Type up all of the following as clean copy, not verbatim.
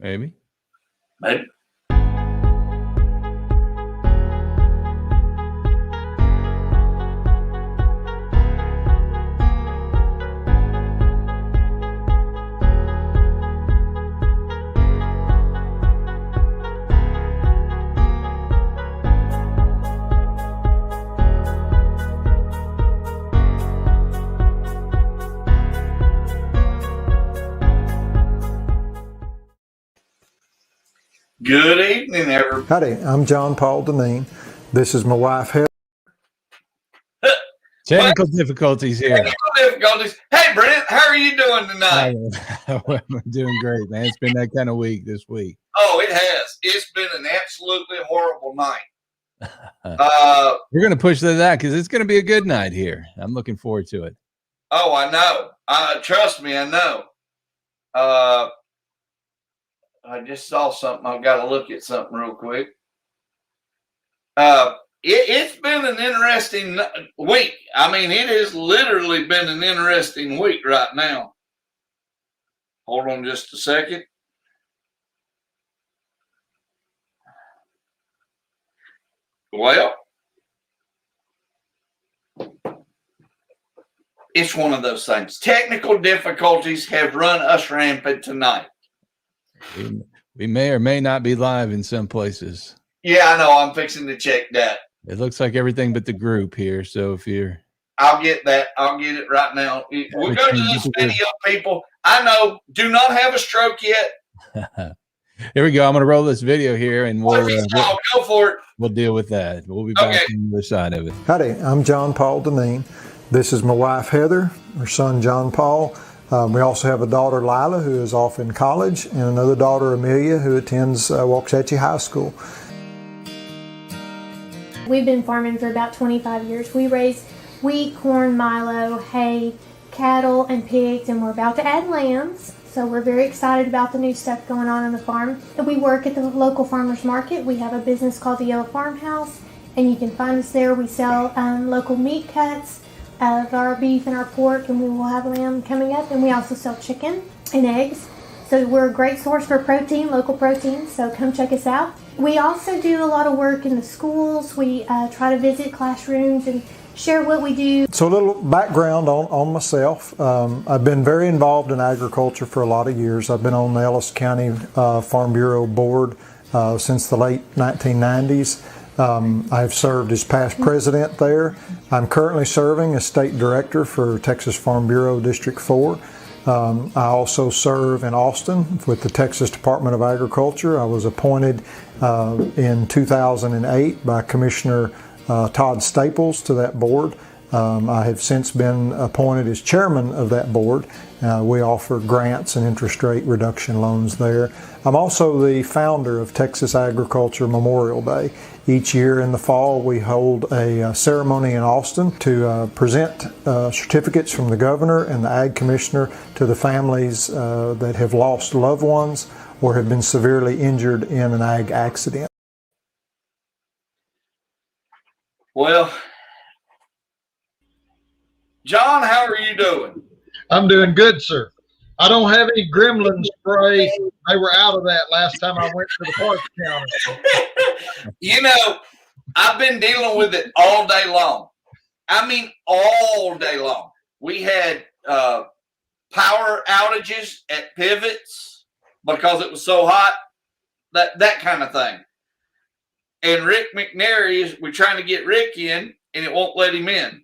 Maybe. Maybe. Good evening, everybody. Howdy, I'm Paul Dineen. This is my wife, Heather. Technical difficulties here. Technical difficulties. Hey, Brent, how are you doing tonight? I'm doing great, man. It's been that kind of week this week. Oh, it has. It's been an absolutely horrible night. We're going to push that because it's going to be a good night here. I'm looking forward to it. Oh, I know. Trust me, I know. I just saw something. I've got to look at something real quick. It's been an interesting week. I mean, it has literally been an interesting week right now. Hold on just a second. Well, it's one of those things. Technical difficulties have run us rampant tonight. We may or may not be live in some places. Yeah, I know. I'm fixing to check that. It looks like everything but the group here. So if you're... I'll get that. I'll get it right now. We'll go to this video, people. I know. Do not have a stroke yet. Here we go. I'm going to roll this video here, and we'll go for it. We'll deal with that. We'll be back on the other side of it. Howdy, I'm Paul Dineen. This is my wife, Heather, our son, John Paul. We also have a daughter, Lila, who is off in college, and another daughter, Amelia, who attends Waxahachie High School. We've been farming for about 25 years. We raise wheat, corn, milo, hay, cattle, and pigs, and we're about to add lambs. So we're very excited about the new stuff going on the farm. And we work at the local farmers market. We have a business called the Yellow Farmhouse, and you can find us there. We sell local meat cuts of our beef and our pork, and we will have lamb coming up. And we also sell chicken and eggs. So we're a great source for protein, local protein, so come check us out. We also do a lot of work in the schools. We try to visit classrooms and share what we do. So a little background on myself. I've been very involved in agriculture for a lot of years. I've been on the Ellis County Farm Bureau board since the late 1990s. I've served as past president there. I'm currently serving as state director for Texas Farm Bureau District 4. I also serve in Austin with the Texas Department of Agriculture. I was appointed in 2008 by Commissioner Todd Staples to that board. I have since been appointed as chairman of that board. We offer grants and interest rate reduction loans there. I'm also the founder of Texas Agriculture Memorial Day. Each year in the fall, we hold a ceremony in Austin to present certificates from the governor and the ag commissioner to the families that have lost loved ones or have been severely injured in an ag accident. Well, John, how are you doing? I'm doing good, sir. I don't have any gremlin spray. They were out of that last time I went to the park counter. You know, I've been dealing with it all day long. I mean, all day long. We had power outages at pivots because it was so hot, that kind of thing. And Rick McNary, we're trying to get Rick in, and it won't let him in.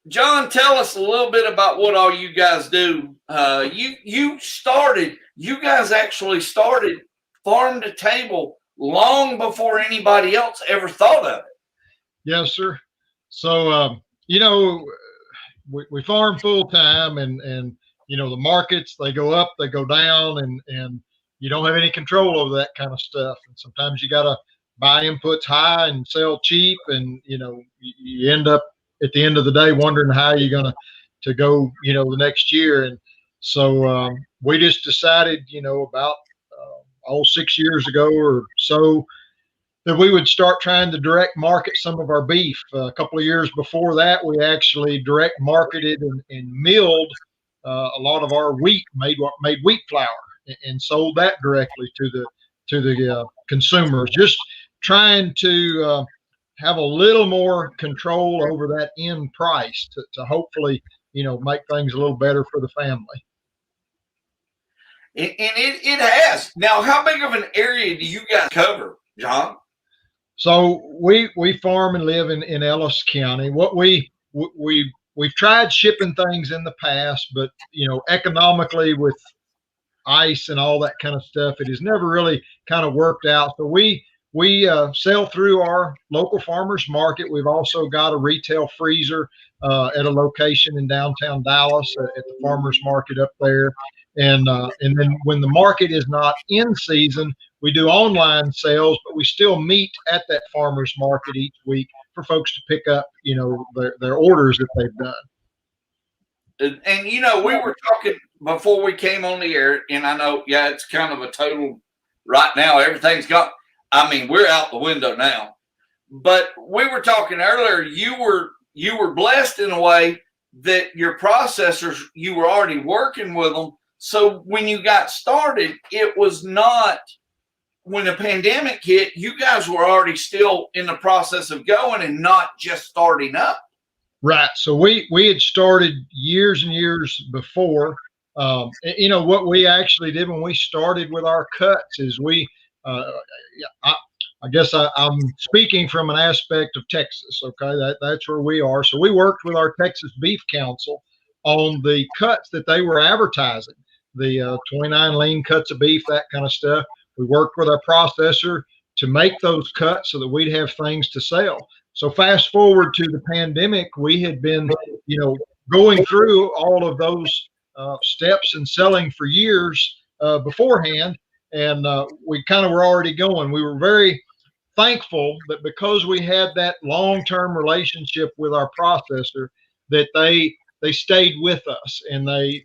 John, tell us a little bit about what all you guys do. You guys actually started farm to table long before anybody else ever thought of it. Yes, sir. So, you know, we farm full time, and you know, the markets, they go up, they go down, and you don't have any control over that kind of stuff. And sometimes you got to buy inputs high and sell cheap, and you know, you end up at the end of the day wondering how you're going to go, you know, the next year. And so we just decided, you know, about 6 years ago or so, that we would start trying to direct market some of our beef. A couple of years before that, we actually direct marketed and milled a lot of our wheat, made wheat flour and sold that directly to the consumers. Just trying to have a little more control over that end price to hopefully, make things a little better for the family. And it has. Now, how big of an area do you guys cover, John? So we farm and live in Ellis County. What we've tried shipping things in the past, but economically with ice and all that kind of stuff, it has never really kind of worked out. So we sell through our local farmers market. We've also got a retail freezer at a location in downtown Dallas at the farmers market up there. And then when the market is not in season, we do online sales, but we still meet at that farmers market each week for folks to pick up, their orders that they've done. And we were talking before we came on the air, and I know, it's kind of a total right now. Everything's gone. I mean, we're out the window now. But we were talking earlier. You were blessed in a way that your processors, you were already working with them. So when you got started, it was not when the pandemic hit. You guys were already still in the process of going and not just starting up. Right. So we had started years and years before. What we actually did when we started with our cuts is I guess I'm speaking from an aspect of Texas. Okay, that's where we are. So we worked with our Texas Beef Council on the cuts that they were advertising, the 29 lean cuts of beef, that kind of stuff. We worked with our processor to make those cuts so that we'd have things to sell. So fast forward to the pandemic, we had been, going through all of those steps and selling for years beforehand, and we kind of were already going. We were very thankful that because we had that long-term relationship with our processor, that they stayed with us, and they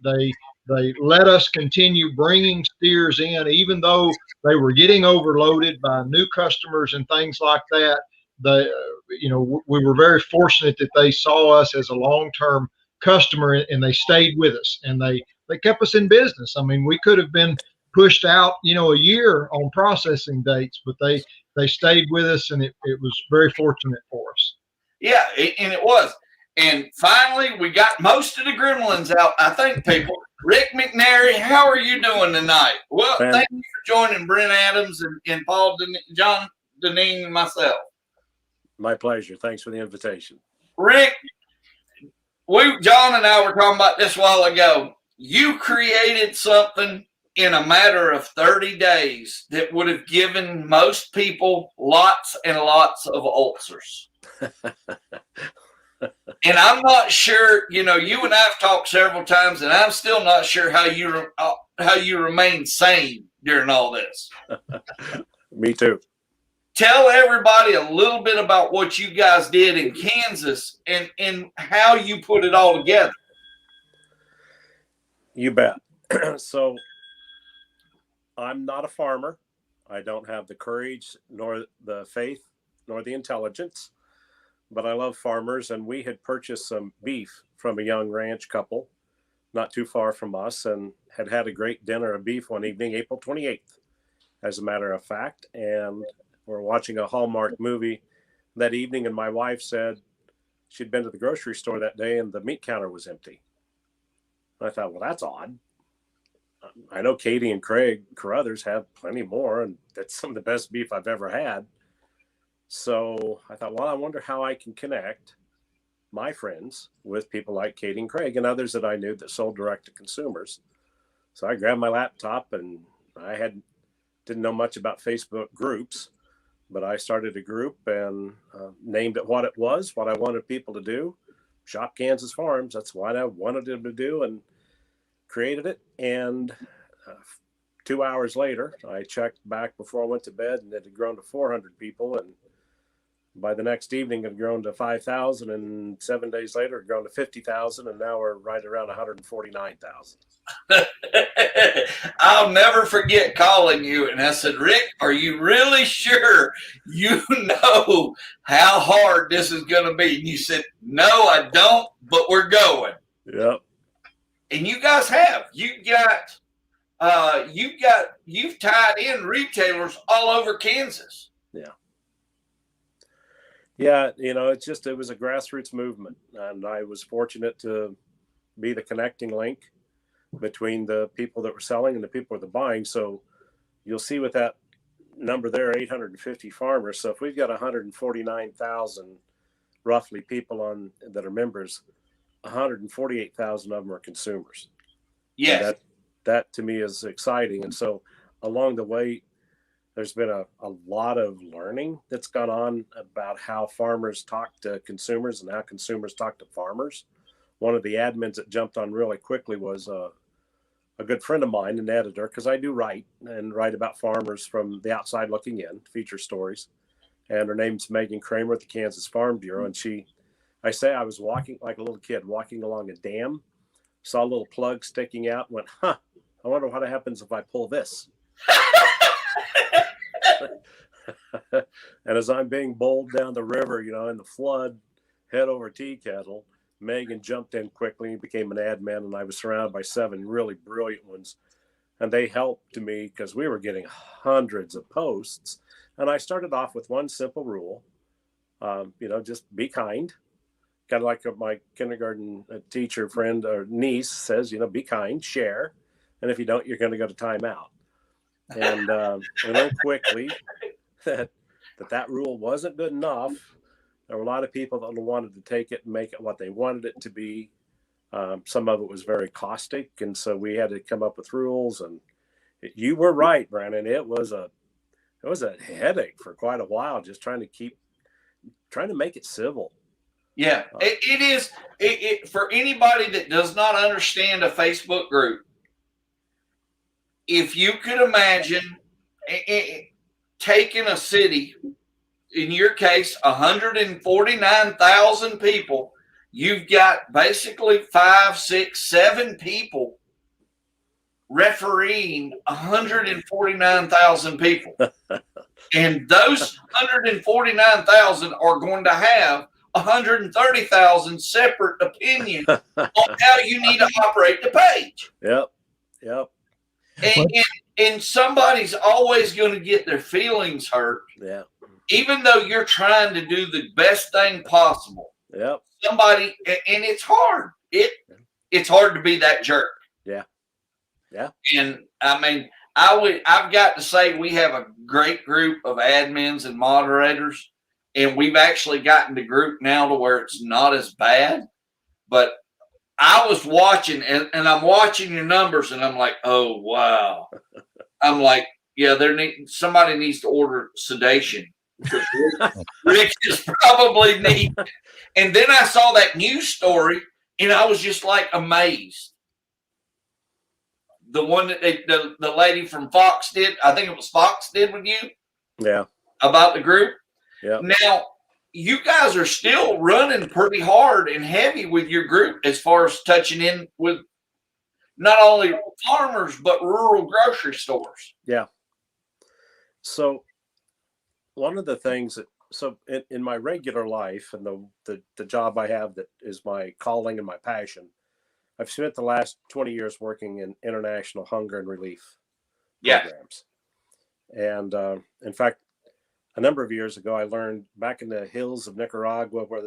let us continue bringing steers in, even though they were getting overloaded by new customers and things like that. We were very fortunate that they saw us as a long-term customer, and they stayed with us, and they kept us in business. I mean, we could have been pushed out, a year on processing dates, but they stayed with us, and it was very fortunate for us. Yeah, and it was. And finally, we got most of the gremlins out, I think, people. Rick McNary, how are you doing tonight? Well, thank you for joining Brent Adams and Paul John Dineen and myself. My pleasure. Thanks for the invitation. Rick, John and I were talking about this a while ago. You created something in a matter of 30 days that would have given most people lots and lots of ulcers. And I'm not sure, you and I have talked several times, and I'm still not sure how you remain sane during all this. Me too. Tell everybody a little bit about what you guys did in Kansas and how you put it all together. You bet. So I'm not a farmer. I don't have the courage, nor the faith, nor the intelligence, but I love farmers, and we had purchased some beef from a young ranch couple not too far from us, and had a great dinner of beef one evening, April 28th, as a matter of fact. And we're watching a Hallmark movie that evening, and my wife said she'd been to the grocery store that day and the meat counter was empty. I thought, well, that's odd. I know Katie and Craig Carruthers have plenty more, and that's some of the best beef I've ever had. So I thought, well, I wonder how I can connect my friends with people like Katie and Craig and others that I knew that sold direct to consumers. So I grabbed my laptop, and I didn't know much about Facebook groups, but I started a group and named it what it was, what I wanted people to do. Shop Kansas Farms. That's what I wanted them to do, and created it. And 2 hours later, I checked back before I went to bed, and it had grown to 400 people. And by the next evening, it had grown to 5,000. And 7 days later, it had grown to 50,000. And now we're right around 149,000. I'll never forget calling you. And I said, Rick, are you really sure you know how hard this is going to be? And you said, no, I don't, but we're going. Yep. And you guys have. You've tied in retailers all over Kansas. Yeah. Yeah, you know, it was a grassroots movement, and I was fortunate to be the connecting link between the people that were selling and the people that were buying. So you'll see with that number there, 850 farmers. So if we've got 149,000 roughly people that are members, 148,000 of them are consumers. Yes. And that to me is exciting. And so along the way, there's been a lot of learning that's gone on about how farmers talk to consumers and how consumers talk to farmers. One of the admins that jumped on really quickly was a good friend of mine, an editor, because I do write about farmers from the outside looking in, feature stories. And her name's Megan Kramer at the Kansas Farm Bureau. And I was walking like a little kid, walking along a dam, saw a little plug sticking out, and went, I wonder what happens if I pull this. And as I'm being bowled down the river, you know, in the flood, head over tea kettle, Megan jumped in quickly and became an admin, and I was surrounded by 7 really brilliant ones. And they helped me because we were getting hundreds of posts. And I started off with one simple rule, you know, just be kind. Kind of like my kindergarten teacher friend or niece says, you know, be kind, share. And if you don't, you're going to go to timeout. And then quickly that rule wasn't good enough. There were a lot of people that wanted to take it and make it what they wanted it to be. Some of it was very caustic, and so we had to come up with rules. And you were right, Brandon. It was a headache for quite a while, just trying to make it civil. Yeah, it is. For anybody that does not understand a Facebook group, if you could imagine taking a city, in your case, 149,000 people, you've got basically 5, 6, 7 people refereeing 149,000 people. And those 149,000 are going to have 130,000 separate opinions on how you need to operate the page. Yep. And somebody's always going to get their feelings hurt. Yeah. Even though you're trying to do the best thing possible. Yep. Somebody, and it's hard. It's hard to be that jerk. Yeah. Yeah. And I mean, I've got to say we have a great group of admins and moderators, and we've actually gotten the group now to where it's not as bad. But I was watching, and I'm watching your numbers, and I'm like, oh wow. I'm like, yeah, somebody needs to order sedation. Rick is probably needing. And then I saw that news story, and I was just like amazed. The one that the lady from Fox did, I think it was Fox did with you. Yeah. About the group. Yeah. Now, you guys are still running pretty hard and heavy with your group as far as touching in with not only farmers, but rural grocery stores. Yeah. So one of the things in my regular life and the job I have that is my calling and my passion, I've spent the last 20 years working in international hunger and relief programs. And in fact, a number of years ago, I learned back in the hills of Nicaragua, where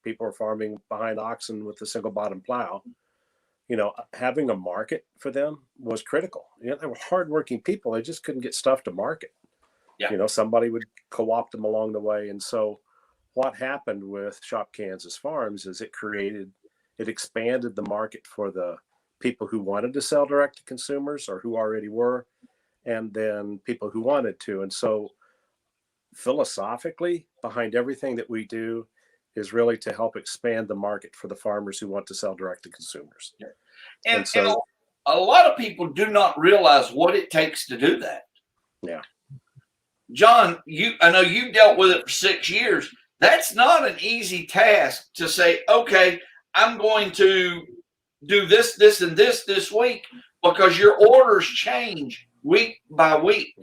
people were farming behind oxen with a single bottom plow. Having a market for them was critical. They were hardworking people; they just couldn't get stuff to market. Yeah. Somebody would co-opt them along the way. And so, what happened with Shop Kansas Farms is it expanded the market for the people who wanted to sell direct to consumers or who already were, and then people who wanted to. And so, philosophically, behind everything that we do is really to help expand the market for the farmers who want to sell direct to consumers. Yeah. And so a lot of people do not realize what it takes to do that. Yeah. John, I know you dealt with it for 6 years. That's not an easy task to say, okay, I'm going to do this, this, and this week, because your orders change week by week.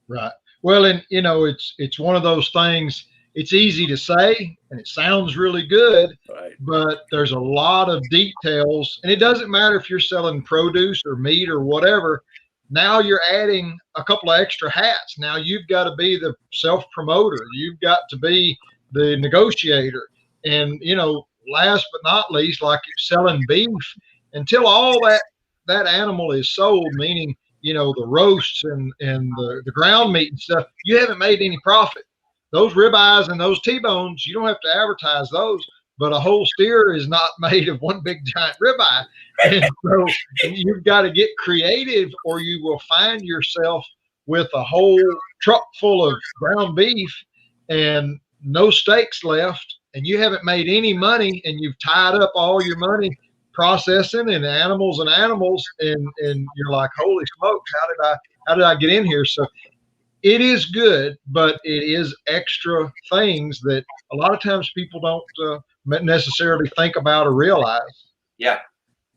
Right. Well, and it's one of those things, it's easy to say and it sounds really good, Right. but there's a lot of details, and it doesn't matter if you're selling produce or meat or whatever. Now you're adding a couple of extra hats. Now you've got to be the self-promoter. You've got to be the negotiator. And, last but not least, like you're selling beef, until all that animal is sold, meaning, the roasts and the ground meat and stuff, you haven't made any profit. Those ribeyes and those T-bones, you don't have to advertise those, but a whole steer is not made of one big giant ribeye. And so you've got to get creative, or you will find yourself with a whole truck full of ground beef and no steaks left, and you haven't made any money, and you've tied up all your money processing and animals, and you're like, holy smokes, how did I get in here? So it is good, but it is extra things that a lot of times people don't necessarily think about or realize. Yeah.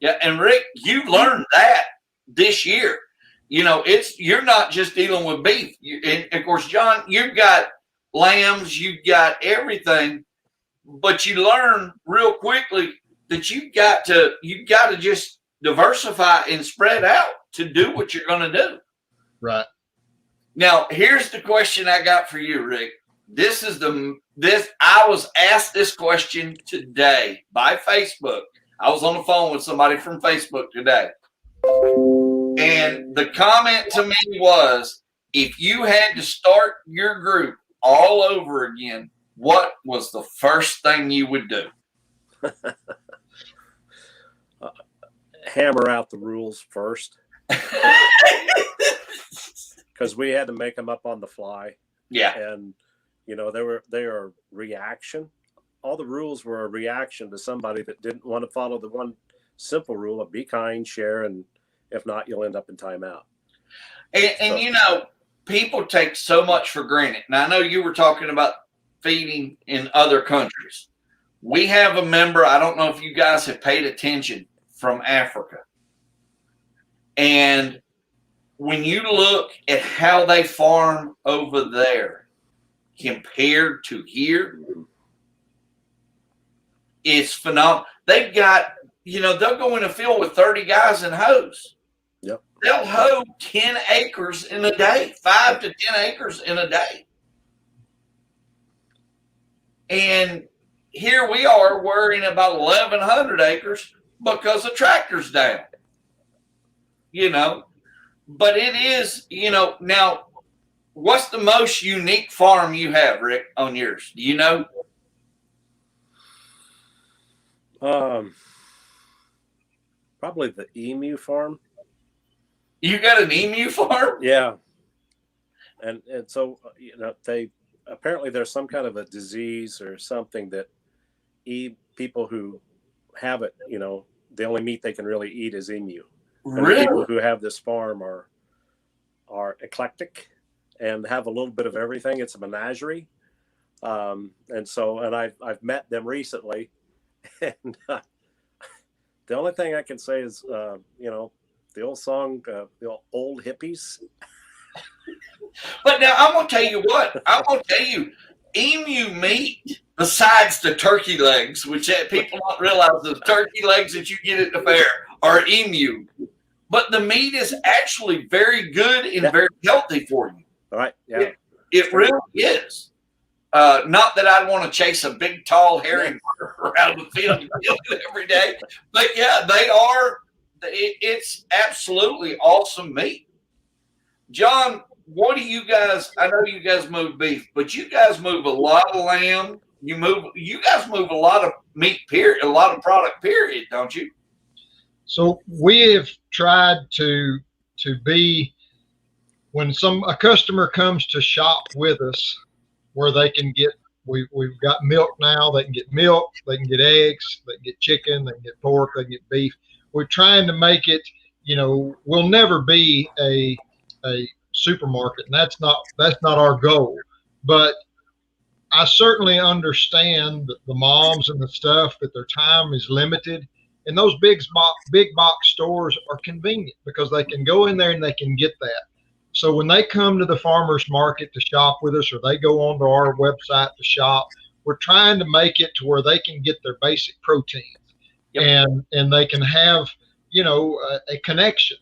And Rick, you learned that this year. You're not just dealing with beef. And of course, John, you've got lambs, you've got everything, but you learn real quickly that you've got to just diversify and spread out to do what you're going to do. Right. Now, here's the question I got for you, Rick. I was asked this question today by Facebook. I was on the phone with somebody from Facebook today. And the comment to me was, if you had to start your group all over again, what was the first thing you would do? Hammer out the rules first. Because we had to make them up on the fly. Yeah. And, they are reaction. All the rules were a reaction to somebody that didn't want to follow the one simple rule of be kind, share, and if not, you'll end up in timeout. And people take so much for granted. Now, I know you were talking about feeding in other countries. We have a member, I don't know if you guys have paid attention, from Africa. And when you look at how they farm over there compared to here, it's phenomenal. They've got, they'll go in a field with 30 guys and hoes. Yep. They'll hoe 10 acres in a day, 5 to 10 acres in a day. And here we are worrying about 1,100 acres because the tractor's down. But it is, now, what's the most unique farm you have, Rick, on yours? Do you know? Probably the emu farm. You got an emu farm? Yeah. And so, they apparently there's some kind of a disease or something that people who have it, the only meat they can really eat is emu. And Really? people who have this farm are eclectic and have a little bit of everything. It's a menagerie. And I've met them recently. And the only thing I can say is, the old song, the old hippies. But now I'm going to tell you what. I'm going to tell you, emu meat, besides the turkey legs, which people don't realize, the turkey legs that you get at the fair are emu. But the meat is actually very good and very healthy for you. All right. Yeah. It really is. Not that I'd want to chase a big, tall, hairy around the field every day. But, yeah, they are. It's absolutely awesome meat. John, what do you guys – I know you guys move beef, but you guys move a lot of lamb. You guys move a lot of meat, period, a lot of product, period, don't you? So we have tried to be, when a customer comes to shop with us, where they can get, we've got milk now, they can get milk, they can get eggs, they can get chicken, they can get pork, they can get beef. We're trying to make it, we'll never be a supermarket, and that's not our goal. But I certainly understand that the moms and the stuff, that their time is limited. And those big box stores are convenient because they can go in there and they can get that. So when they come to the farmers market to shop with us, or they go onto our website to shop, we're trying to make it to where they can get their basic proteins. Yep. And they can have, a connection.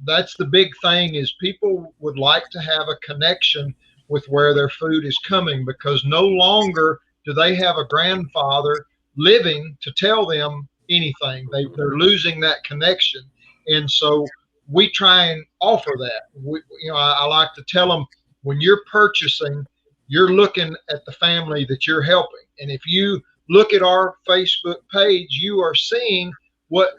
That's the big thing, is people would like to have a connection with where their food is coming, because no longer do they have a grandfather living to tell them anything. They're losing that connection. And so we try and offer that. I like to tell them, when you're purchasing, you're looking at the family that you're helping. And if you look at our Facebook page, you are seeing what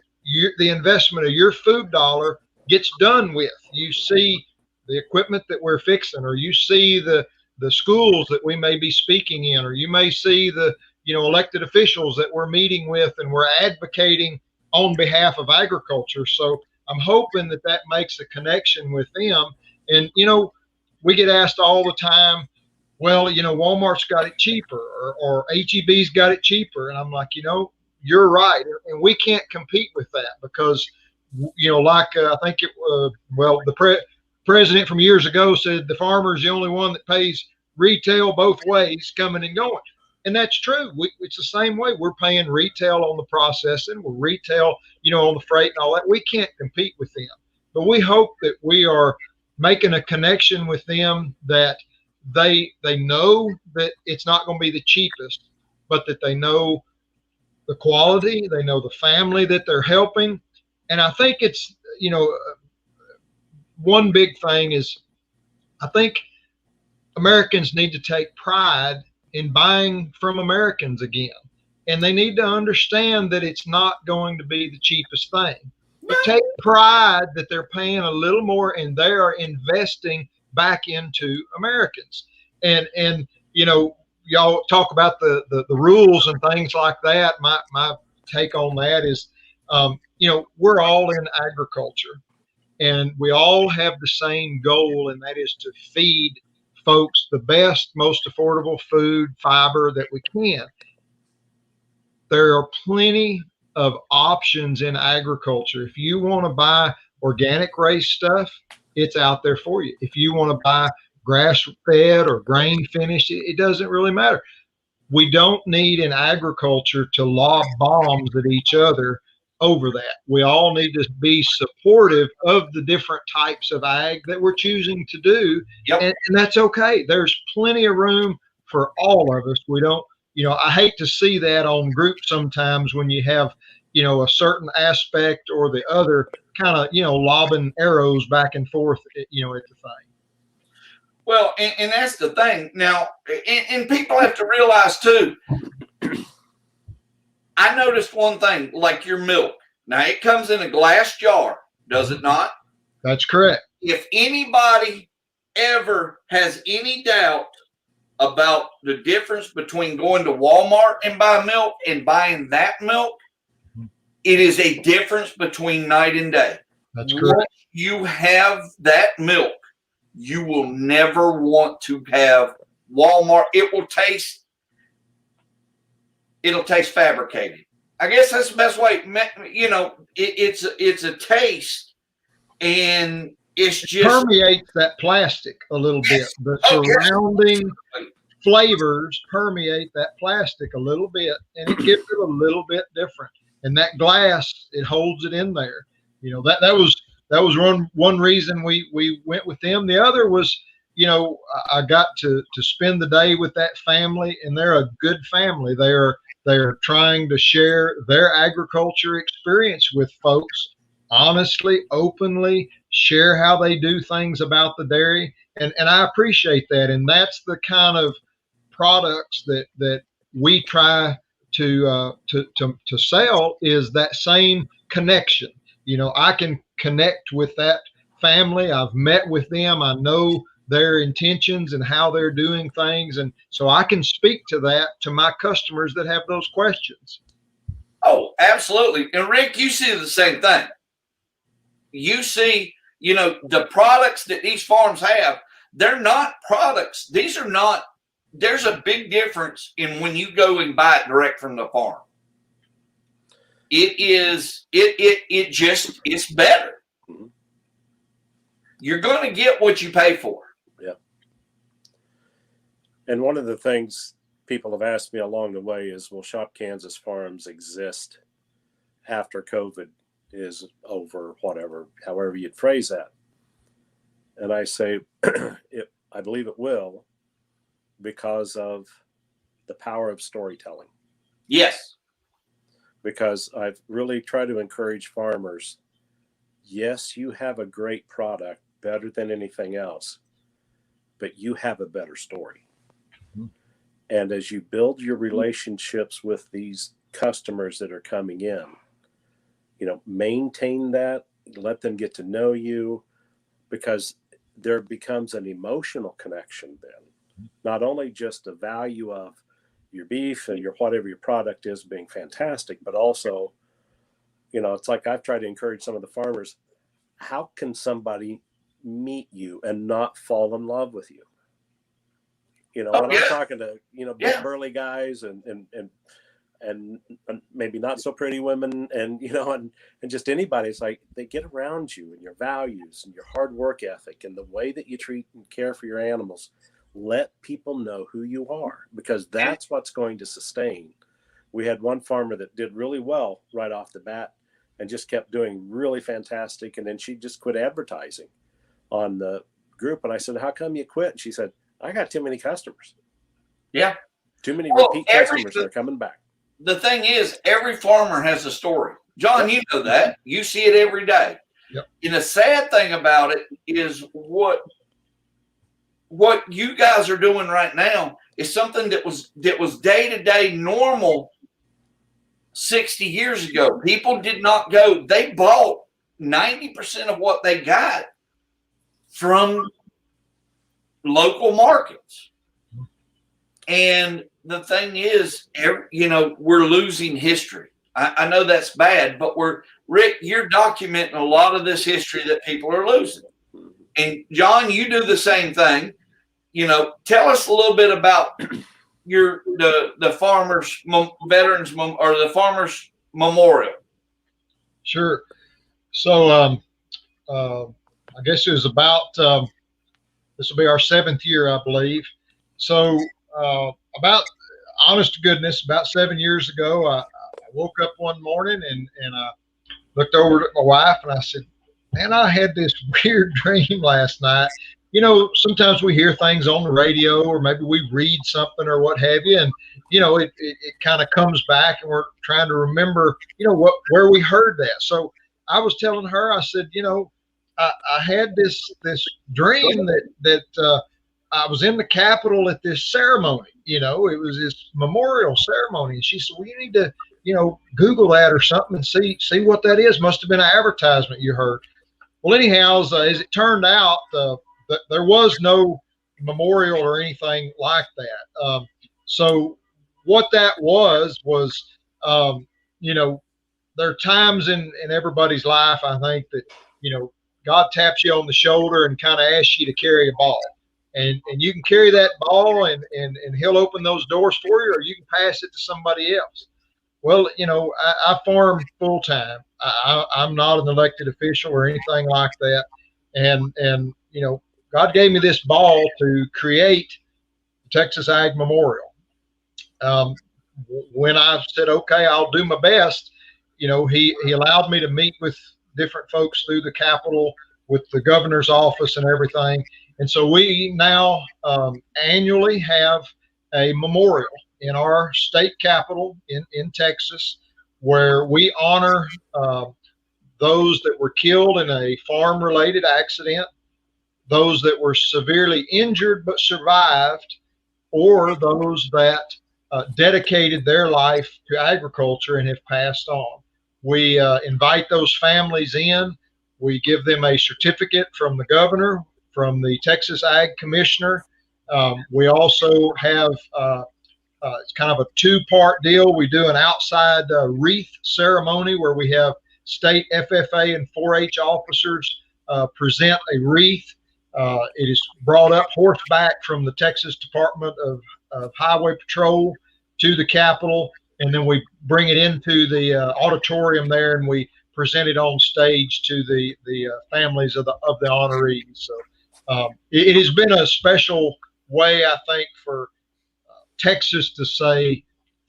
the investment of your food dollar gets done with. You see the equipment that we're fixing, or you see the schools that we may be speaking in, or you may see the elected officials that we're meeting with, and we're advocating on behalf of agriculture. So I'm hoping that makes a connection with them. And we get asked all the time, well, Walmart's got it cheaper, or HEB's got it cheaper. And I'm like, you're right. And we can't compete with that, because, I think the president from years ago said the farmer's the only one that pays retail both ways, coming and going. And that's true. It's the same way. We're paying retail on the processing, we're retail, on the freight and all that. We can't compete with them. But we hope that we are making a connection with them, that they know that it's not going to be the cheapest, but that they know the quality, they know the family that they're helping. And I think it's, one big thing is, I think Americans need to take pride in buying from Americans again. And they need to understand that it's not going to be the cheapest thing. But take pride that they're paying a little more, and they are investing back into Americans. And y'all talk about the rules and things like that. My take on that is, we're all in agriculture, and we all have the same goal, and that is to feed folks the best, most affordable food, fiber that we can. There are plenty of options in agriculture. If you want to buy organic raised stuff, it's out there for you. If you want to buy grass fed or grain finished, it doesn't really matter. We don't need in agriculture to lob bombs at each other over that. We all need to be supportive of the different types of ag that we're choosing to do. Yep. And that's okay. There's plenty of room for all of us. We don't, I hate to see that on groups sometimes, when you have, a certain aspect or the other kind of, lobbing arrows back and forth, at the thing. Well, and that's the thing. Now, and people have to realize too, I noticed one thing, like your milk. Now, it comes in a glass jar, does it not? That's correct. If anybody ever has any doubt about the difference between going to Walmart and buy milk and buying that milk, it is a difference between night and day. That's correct. Once you have that milk, you will never want to have Walmart. It'll taste fabricated. I guess that's the best way. It's a taste, and it's just permeates that plastic a little bit. The surrounding flavors permeate that plastic a little bit, and it gives it a little bit different. And that glass, it holds it in there. That was one reason we went with them. The other was, I got to spend the day with that family, and they're a good family. They're trying to share their agriculture experience with folks, honestly, openly, share how they do things about the dairy. And I appreciate that. And that's the kind of products that we try to sell, is that same connection. I can connect with that family. I've met with them. I know their intentions and how they're doing things. And so I can speak to that to my customers that have those questions. Oh, absolutely. And Rick, you see the same thing. You see, the products that these farms have, they're not products. These are not, there's a big difference in when you go and buy it direct from the farm. It's better. you're going to get what you pay for. Yeah. And one of the things people have asked me along the way is, will Shop Kansas Farms exist after COVID is over, whatever, however you'd phrase that? And I say, I believe it will, because of the power of storytelling. Yes. Because I've really tried to encourage farmers. Yes, you have a great product, better than anything else, but you have a better story. Mm-hmm. And as you build your relationships with these customers that are coming in, maintain that, let them get to know you, because there becomes an emotional connection then. Not only just the value of your beef and your whatever your product is being fantastic, but also, it's like I've tried to encourage some of the farmers, how can somebody meet you and not fall in love with you? When I'm talking to, big burly guys and maybe not so pretty women and just anybody, it's like they get around you and your values and your hard work ethic and the way that you treat and care for your animals. Let people know who you are, because that's what's going to sustain. We had one farmer that did really well right off the bat and just kept doing really fantastic. And then she just quit advertising on the group. And I said, how come you quit? And she said, I got too many customers. Yeah. Too many repeat customers that are coming back. The thing is, every farmer has a story. John, you know that. You see it every day. Yep. And the sad thing about it is what you guys are doing right now is something that was day-to-day normal 60 years ago. People did not go. They bought 90% of what they got from local markets. And the thing is, we're losing history. I know that's bad, but Rick, you're documenting a lot of this history that people are losing. And John, you do the same thing. Tell us a little bit about the farmers veterans or the farmers memorial. Sure. So I guess it was about this will be our 7th year, I believe. So about, honest to goodness, about 7 years ago, I woke up one morning and I looked over at my wife and I said, man, I had this weird dream last night. Sometimes we hear things on the radio or maybe we read something or what have you. And, it kind of comes back and we're trying to remember, where we heard that. So I was telling her, I said, I had this dream that I was in the Capitol at this ceremony. It was this memorial ceremony. And she said, well, you need to, Google that or something and see what that is. Must have been an advertisement you heard. Well, anyhow, as it turned out, there was no memorial or anything like that. So what that was, there are times in everybody's life, I think, that, God taps you on the shoulder and kind of asks you to carry a ball. And you can carry that ball and he'll open those doors for you, or you can pass it to somebody else. Well, I farm full time. I'm not an elected official or anything like that. And God gave me this ball to create the Texas Ag Memorial. When I said, okay, I'll do my best, he allowed me to meet with different folks through the Capitol, with the governor's office and everything. And so we now annually have a memorial in our state capitol in Texas, where we honor those that were killed in a farm-related accident, those that were severely injured but survived, or those that dedicated their life to agriculture and have passed on. We invite those families in. We give them a certificate from the governor, from the Texas Ag Commissioner. We also have it's kind of a two-part deal. We do an outside wreath ceremony where we have state FFA and 4-H officers present a wreath. It is brought up horseback from the Texas Department of Highway Patrol to the Capitol, and then we bring it into the auditorium there, and we presented on stage to the families of the honorees. So it has been a special way, I think, for Texas to say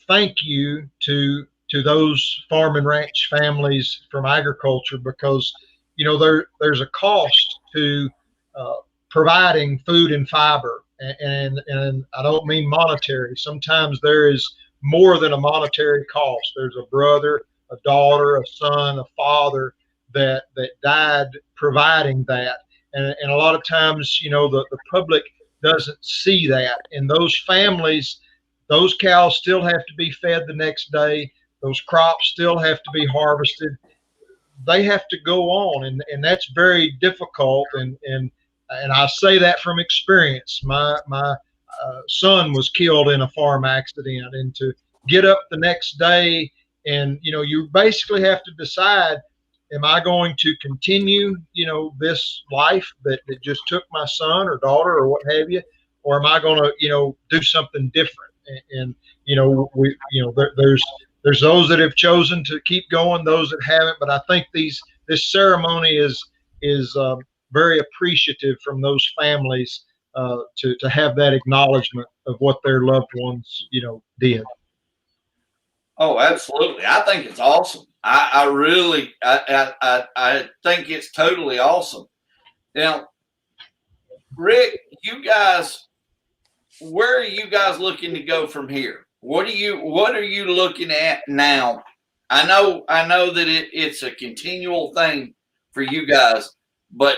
thank you to those farm and ranch families from agriculture, because there's a cost to providing food and fiber, and I don't mean monetary. Sometimes there is more than a monetary cost. There's a brother, a daughter, a son, a father that died providing that, and a lot of times the public doesn't see that. And those families, those cows still have to be fed the next day. Those crops still have to be harvested. They have to go on, and that's very difficult. And I say that from experience. My son was killed in a farm accident, and to get up the next day, and you basically have to decide, am I going to continue this life that just took my son or daughter or what have you, or am I going to do something different? And there's those that have chosen to keep going, those that haven't. But I think this ceremony is very appreciative from those families to have that acknowledgement of what their loved ones did. Oh, absolutely. I think it's awesome. I really think it's totally awesome. Now, Rick, you guys, where are you guys looking to go from here? What are you looking at now? I know that it's a continual thing for you guys, but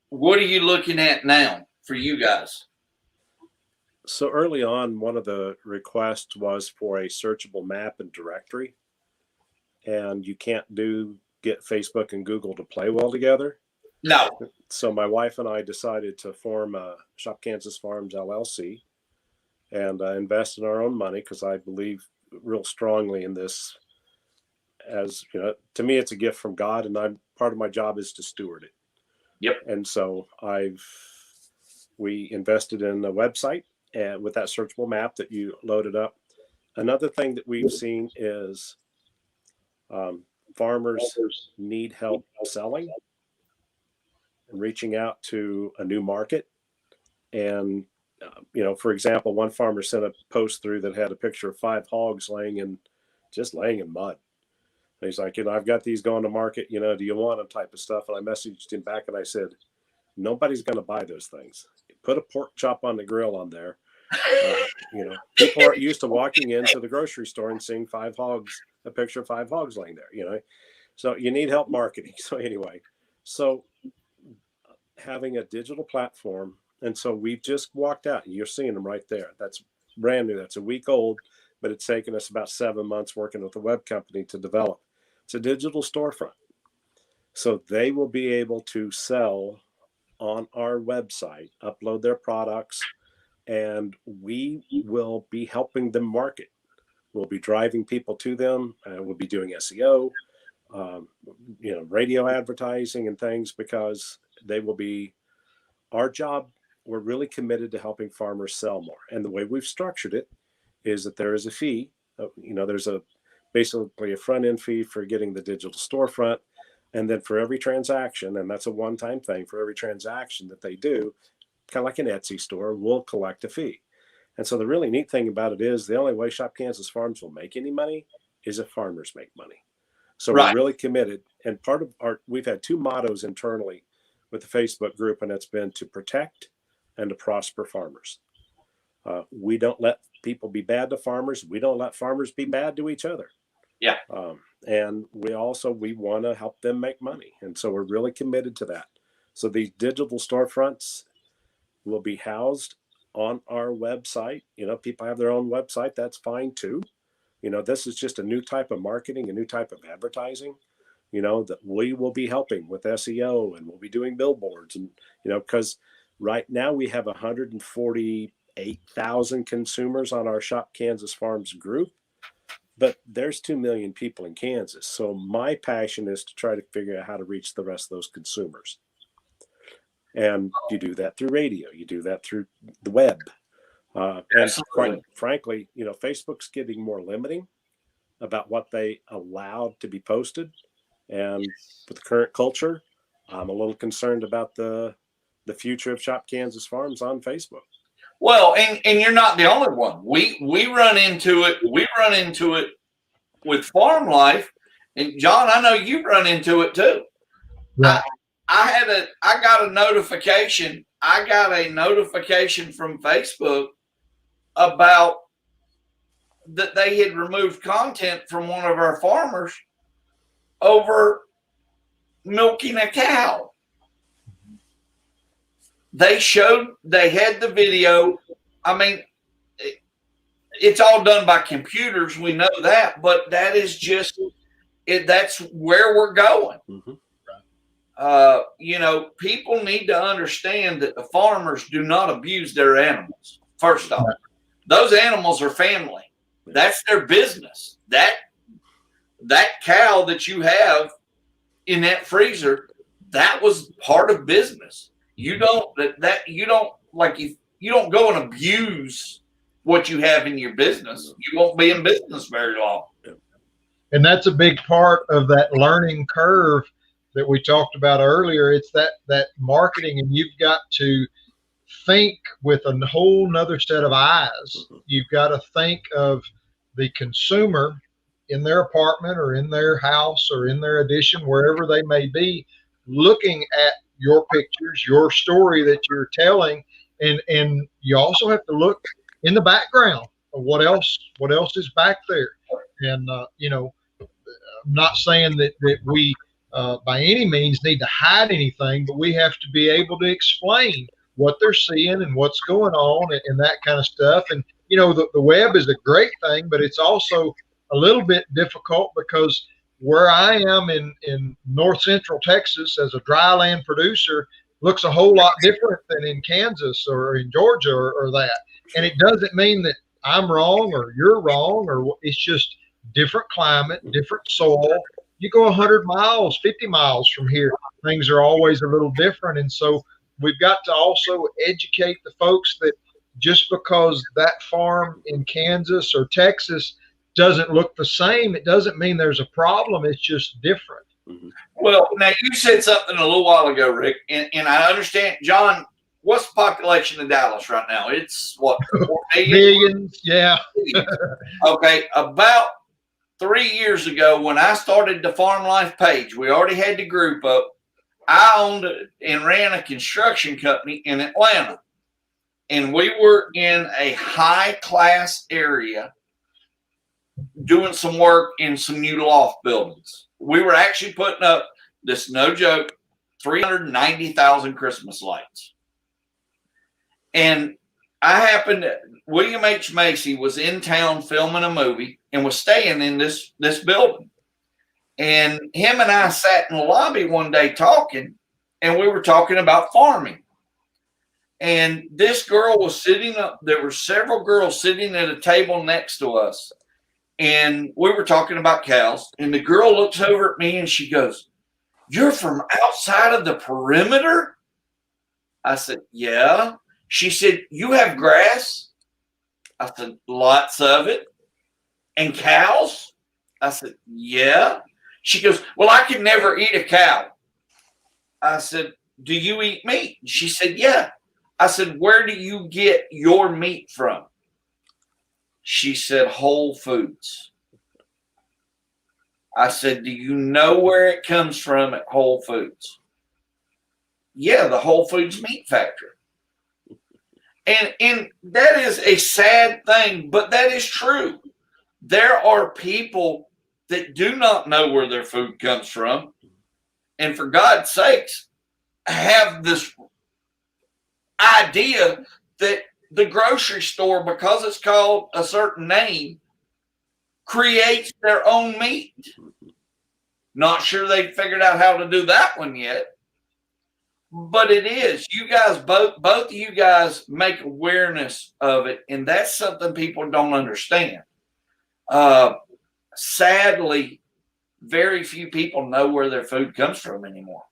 what are you looking at now for you guys? So early on, one of the requests was for a searchable map and directory, and you can't get Facebook and Google to play well together. No. So my wife and I decided to form Shop Kansas Farms LLC and invest in our own money, because I believe real strongly in this. As to me, it's a gift from God, and part of my job is to steward it. Yep. And so we invested in a website, and with that searchable map that you loaded up. Another thing that we've seen is farmers need help selling and reaching out to a new market. And for example, one farmer sent a post through that had a picture of 5 hogs laying in mud. And he's like, I've got these going to market, do you want them, type of stuff. And I messaged him back and I said, nobody's going to buy those things. Put a pork chop on the grill on there. People aren't used to walking into the grocery store and seeing 5 hogs, a picture of 5 hogs laying there, So you need help marketing. So anyway, having a digital platform. And so we've just walked out, and you're seeing them right there. That's brand new. That's a week old, but it's taken us about 7 months working with a web company to develop. It's a digital storefront. So they will be able to sell on our website, upload their products, and we will be helping them market. We'll be driving people to them. We'll be doing SEO, radio advertising and things, because they will be our job. We're really committed to helping farmers sell more. And the way we've structured it is that there is a fee. There's basically a front end fee for getting the digital storefront. And then for every transaction, and that's a one-time thing, for every transaction that they do, kind of like an Etsy store, we'll collect a fee. And so the really neat thing about it is the only way Shop Kansas Farms will make any money is if farmers make money. So We're really committed. And part of we've had 2 mottos internally with the Facebook group, and it's been to protect and to prosper farmers. We don't let people be bad to farmers. We don't let farmers be bad to each other. Yeah. And we want to help them make money. And so we're really committed to that. So these digital storefronts will be housed on our website. People have their own website. That's fine too. This is just a new type of marketing, a new type of advertising, that we will be helping with SEO, and we'll be doing billboards. And, because right now we have 148,000 consumers on our Shop Kansas Farms group, but there's 2 million people in Kansas. So my passion is to try to figure out how to reach the rest of those consumers. And you do that through radio, you do that through the web. And quite frankly, Facebook's getting more limiting about what they allowed to be posted. And with the current culture, I'm a little concerned about the future of Shop Kansas Farms on Facebook. Well, and you're not the only one. We run into it. We run into it with farm life. And John, I know you run into it too. Right. I got a notification. I got a notification from Facebook about that they had removed content from one of our farmers over milking a cow. They had the video. I mean, it's all done by computers. We know that, but that is just it. That's where we're going. Mm-hmm. You know, people need to understand that the farmers do not abuse their animals. First off, those animals are family. That's their business. That cow that you have in that freezer, that was part of business. You don't go and abuse what you have in your business. You won't be in business very long. And that's a big part of that learning curve that we talked about earlier. It's that marketing, and you've got to think with a whole nother set of eyes. You've got to think of the consumer in their apartment or in their house or in their addition, wherever they may be, looking at your pictures, your story that you're telling, and you also have to look in the background of what else is back there. And you know, I'm not saying that we by any means need to hide anything, but we have to be able to explain what they're seeing and what's going on and that kind of stuff. And you know, the web is a great thing, but it's also a little bit difficult because where I am in north central Texas as a dry land producer looks a whole lot different than in Kansas or in Georgia or that. And it doesn't mean that I'm wrong or you're wrong, or it's just different climate, different soil. You go 100 miles, 50 miles from here, things are always a little different. And so we've got to also educate the folks that just because that farm in Kansas or Texas doesn't look the same, it doesn't mean there's a problem. It's just different. Mm-hmm. Well, now you said something a little while ago, Rick, and I understand. John, what's the population of Dallas right now? It's what, 4 Millions? Yeah. Okay, about 3 years ago when I started the Farm Life page, we already had the group up. I owned and ran a construction company in Atlanta, and we were in a high class area doing some work in some new loft buildings. We were actually putting up, this no joke, 390,000 Christmas lights. And William H. Macy was in town filming a movie and was staying in this building. And him and I sat in the lobby one day talking, and we were talking about farming. And this girl was sitting up, there were several girls sitting at a table next to us. And we were talking about cows, and the girl looks over at me and she goes, "You're from outside of the perimeter?" I said, "Yeah." She said, "You have grass?" I said, "Lots of it." "And cows?" I said, "Yeah." She goes, "Well, I can never eat a cow." I said, "Do you eat meat?" She said, "Yeah." I said, "Where do you get your meat from?" She said, "Whole Foods." I said, "Do you know where it comes from at Whole Foods?" "Yeah, the Whole Foods meat factory." And that is a sad thing, but that is true. There are people that do not know where their food comes from, and for God's sakes, have this idea that the grocery store, because it's called a certain name, creates their own meat. Not sure they've figured out how to do that one yet, but it is. You guys, both of you guys make awareness of it, and that's something people don't understand. Sadly, very few people know where their food comes from anymore.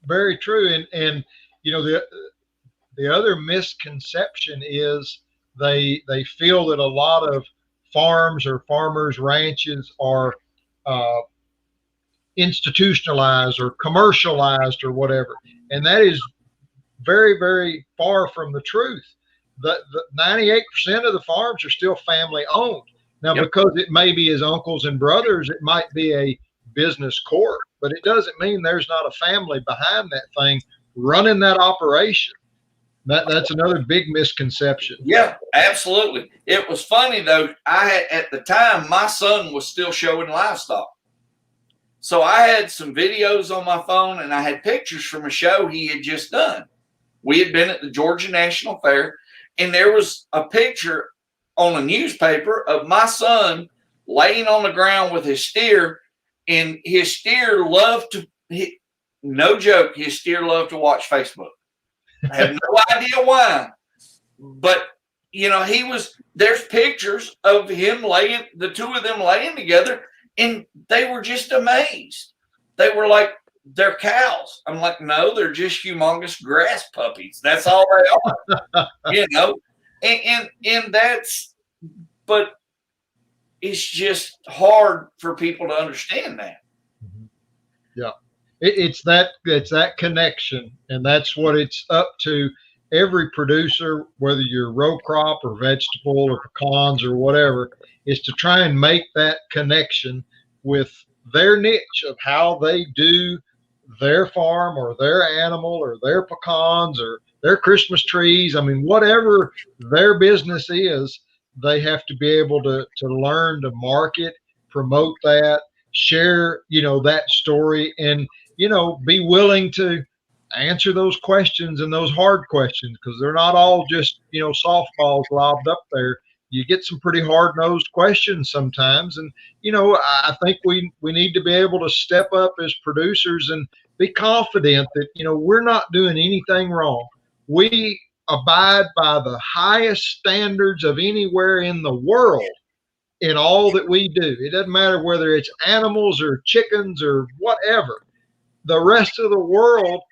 Very true. And you know, the other misconception is they feel that a lot of farms or farmers ranches are institutionalized or commercialized or whatever. And that is very, very far from the truth. The 98% of the farms are still family owned. Now, because it may be his uncles and brothers, it might be a business corp, but it doesn't mean there's not a family behind that thing running that operation. That's another big misconception. Yeah, absolutely. It was funny though. At the time, my son was still showing livestock. So I had some videos on my phone and I had pictures from a show he had just done. We had been at the Georgia National Fair, and there was a picture on a newspaper of my son laying on the ground with his steer, and his steer loved to, no joke, his steer loved to watch Facebook. I have no idea why, but there's pictures of him laying, the two of them laying together, and they were just amazed. They were like, they're cows. I'm like, no, they're just humongous grass puppies. That's all they are, and that's, but it's just hard for people to understand that. Yeah. It's that connection, and that's what it's up to every producer, whether you're row crop or vegetable or pecans or whatever, is to try and make that connection with their niche of how they do their farm or their animal or their pecans or their Christmas trees. I mean, whatever their business is, they have to be able to learn to market, promote that, share, that story, and, be willing to answer those questions and those hard questions, because they're not all just, softballs lobbed up there. You get some pretty hard-nosed questions sometimes. And, I think we need to be able to step up as producers and be confident that, we're not doing anything wrong. We abide by the highest standards of anywhere in the world in all that we do. It doesn't matter whether it's animals or chickens or whatever. The rest of the world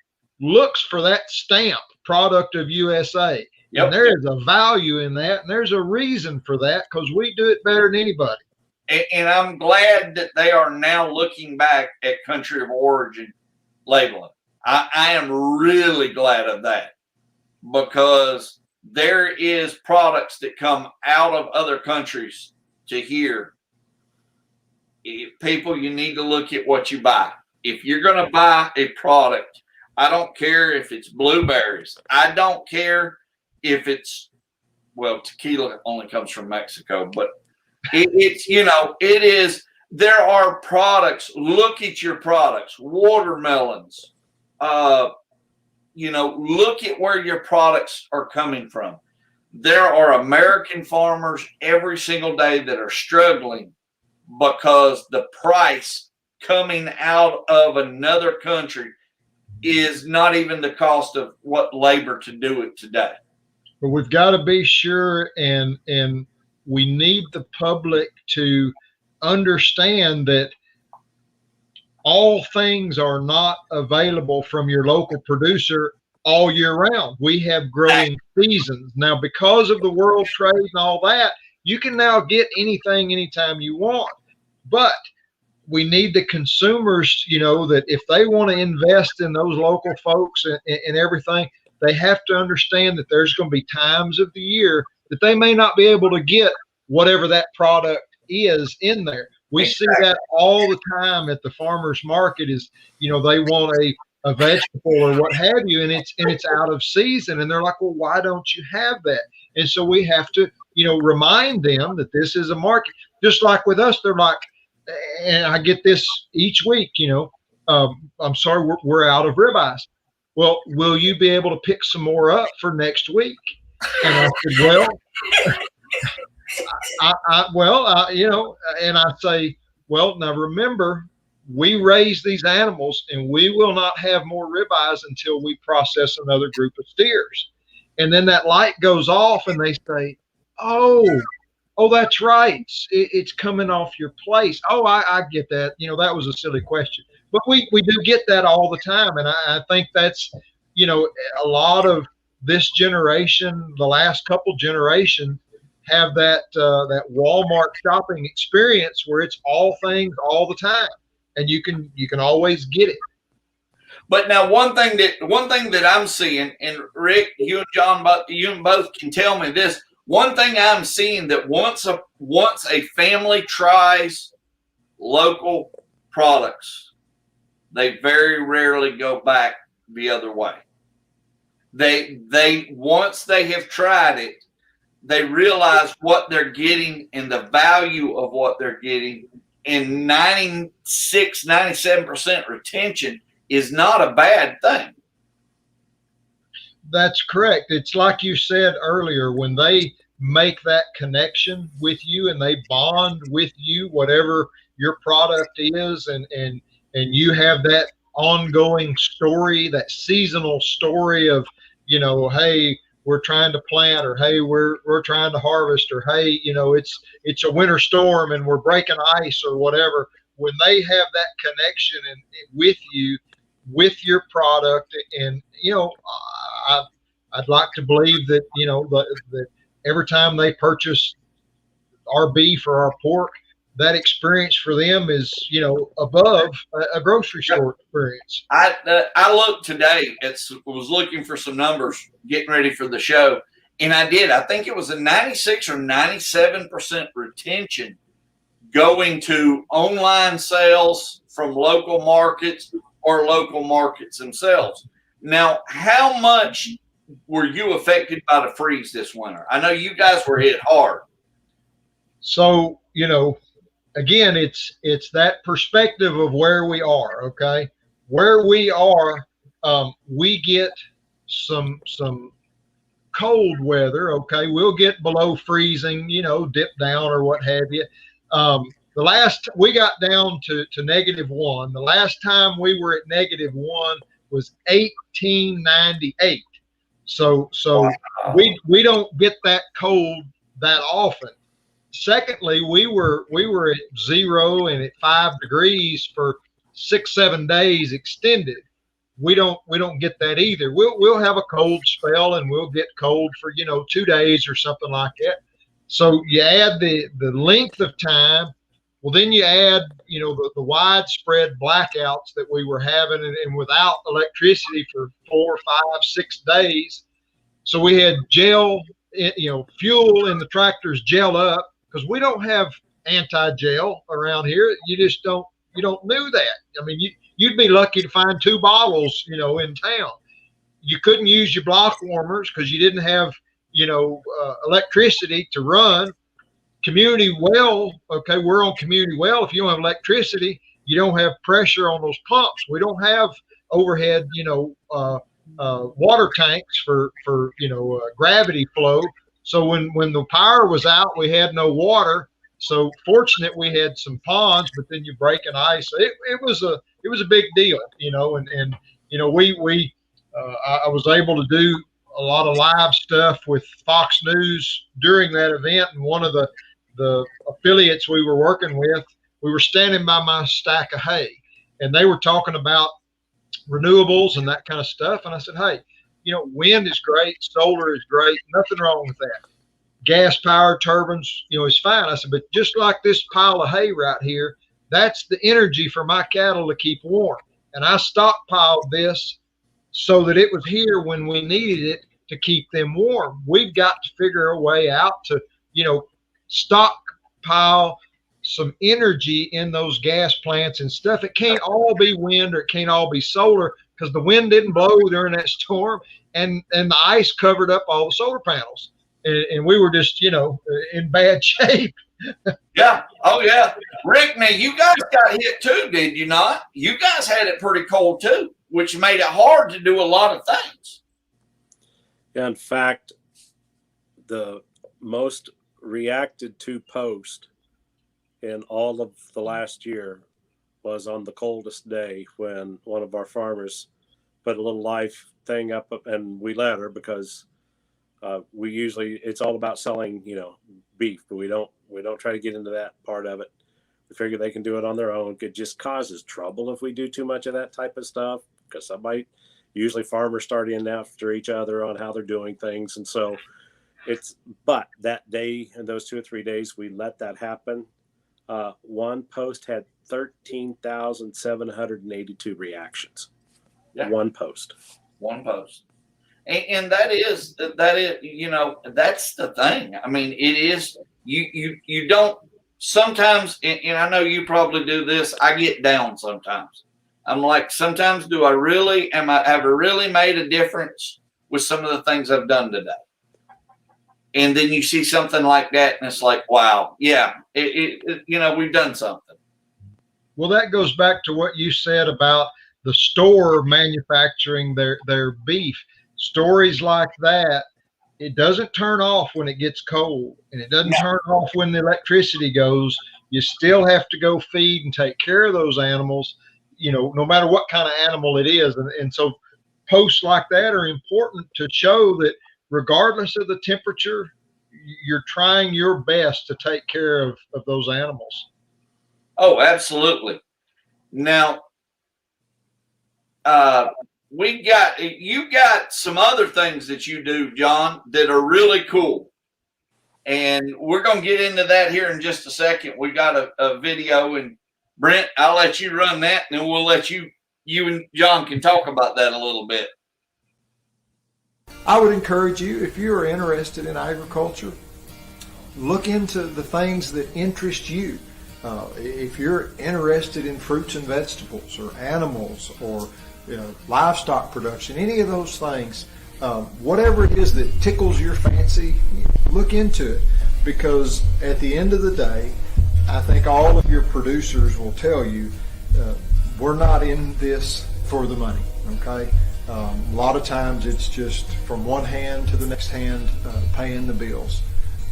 looks for that stamp, product of USA. Yep. And there is a value in that, and there's a reason for that, because we do it better than anybody. And I'm glad that they are now looking back at country of origin labeling. I am really glad of that, because there is products that come out of other countries to here. People, you need to look at what you buy. If you're going to buy a product, I don't care if it's blueberries. I don't care if it's, well, tequila only comes from Mexico, but it is, there are products. Look at your products, watermelons, look at where your products are coming from. There are American farmers every single day that are struggling because the price coming out of another country is not even the cost of what labor to do it today. But we've got to be sure, and we need the public to understand that all things are not available from your local producer all year round. We have growing seasons. Now, because of the world trade and all that, you can now get anything anytime you want. But we need the consumers, that if they want to invest in those local folks and everything, they have to understand that there's going to be times of the year that they may not be able to get whatever that product is in there. We see that all the time at the farmers market is, they want a vegetable or what have you, and it's out of season, and they're like, well, why don't you have that? And so we have to, remind them that this is a market. Just like with us, they're like, and I get this each week, I'm sorry, we're out of ribeyes. Well, will you be able to pick some more up for next week? And I said, and I say, well, now remember, we raise these animals, and we will not have more ribeyes until we process another group of steers. And then that light goes off, and they say, oh, that's right. It's coming off your place. Oh, I get that. That was a silly question. But we do get that all the time. And I think that's, a lot of this generation, the last couple generations, have that Walmart shopping experience where it's all things all the time. and you can always get it. But now one thing that I'm seeing, and Rick, you and John, you both can tell me this. One thing I'm seeing that once a family tries local products, they very rarely go back the other way. They once they have tried it, they realize what they're getting and the value of what they're getting. And 96, 97% retention is not a bad thing. That's correct. It's like you said earlier, when they make that connection with you and they bond with you, whatever your product is, and you have that ongoing story, that seasonal story of, you know, hey, we're trying to plant, or hey, we're trying to harvest, or hey, you know, it's a winter storm and we're breaking ice or whatever. When they have that connection and with you, with your product, and you know, I'd like to believe that, you know, that every time they purchase our beef or our pork, that experience for them is, you know, above a grocery store experience. I looked today, was looking for some numbers, getting ready for the show, and I did. I think it was a 96 or 97% retention going to online sales from local markets or local markets themselves. Now, how much were you affected by the freeze this winter? I know you guys were hit hard. So, you know, again, it's that perspective of where we are. Okay, where we are, we get some cold weather. Okay, we'll get below freezing, you know, dip down or what have you. The last we got down to -1. The last time we were at -1 was 1898. So Wow. we don't get that cold that often. Secondly, we were at 0 and at 5 degrees for 6-7 days extended. We don't get that either. We'll have a cold spell and we'll get cold for, you know, 2 days or something like that. So you add the length of time. Well, then you add, you know, the widespread blackouts that we were having, and without electricity for 4, 5, 6 days. So we had gel, you know, fuel in the tractors gel up, because we don't have anti-gel around here. You just don't do that. I mean, you'd be lucky to find 2 bottles, you know, in town. You couldn't use your block warmers because you didn't have, you know, electricity to run. Community well, okay, we're on community well. If you don't have electricity, you don't have pressure on those pumps. We don't have overhead, you know, water tanks for you know, gravity flow. So when the power was out, we had no water. So fortunate we had some ponds, but then you break an ice. It was a big deal, you know, and you know, I was able to do a lot of live stuff with Fox News during that event, and one of the affiliates we were working with, we were standing by my stack of hay, and they were talking about renewables and that kind of stuff. And I said, hey, you know, wind is great, solar is great, nothing wrong with that. Gas powered turbines, you know, is fine. I said, but just like this pile of hay right here, that's the energy for my cattle to keep warm. And I stockpiled this so that it was here when we needed it to keep them warm. We've got to figure a way out to, you know, stockpile some energy in those gas plants and stuff. It can't all be wind, or it can't all be solar, because the wind didn't blow during that storm, and the ice covered up all the solar panels, and we were just, you know, in bad shape. Yeah. Oh yeah. Rick, now you guys got hit too, did you not? You guys had it pretty cold too, which made it hard to do a lot of things. Yeah, in fact, the most reacted to post in all of the last year was on the coldest day, when one of our farmers put a little live thing up, and we let her, because we usually, it's all about selling, you know, beef, but we don't try to get into that part of it. We figure they can do it on their own. It just causes trouble if we do too much of that type of stuff, because usually farmers start in after each other on how they're doing things. And so but that day and those 2 or 3 days, we let that happen. One post had 13,782 reactions. Yeah. One post. One post. And that is, you know, that's the thing. I mean, it is, you don't sometimes, and I know you probably do this. I get down sometimes. I'm like, sometimes have I really made a difference with some of the things I've done today? And then you see something like that, and it's like, wow, yeah, you know, we've done something. Well, that goes back to what you said about the store manufacturing their beef. Stories like that, it doesn't turn off when it gets cold, and it doesn't turn off when the electricity goes. You still have to go feed and take care of those animals, you know, no matter what kind of animal it is. And so posts like that are important to show that regardless of the temperature, you're trying your best to take care of those animals. Oh, absolutely. Now, you got some other things that you do, John, that are really cool. And we're going to get into that here in just a second. We got a video, and Brent, I'll let you run that, and then we'll let you and John can talk about that a little bit. I would encourage you, if you are interested in agriculture, look into the things that interest you. If you're interested in fruits and vegetables or animals or livestock production, any of those things, whatever it is that tickles your fancy, look into it, because at the end of the day, I think all of your producers will tell you, we're not in this for the money, okay? A lot of times it's just from one hand to the next hand, paying the bills.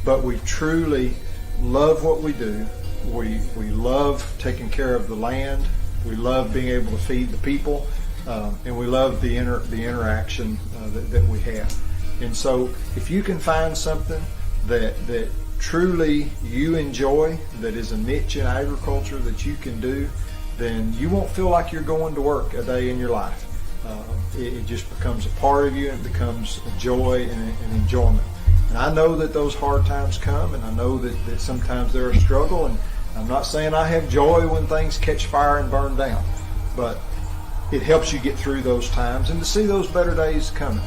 But we truly love what we do. We love taking care of the land. We love being able to feed the people, and we love the interaction that we have. And so, if you can find something that truly you enjoy, that is a niche in agriculture that you can do, then you won't feel like you're going to work a day in your life. It just becomes a part of you, and it becomes a joy and an enjoyment. And I know that those hard times come, and I know that sometimes they're a struggle, and I'm not saying I have joy when things catch fire and burn down, but it helps you get through those times and to see those better days coming.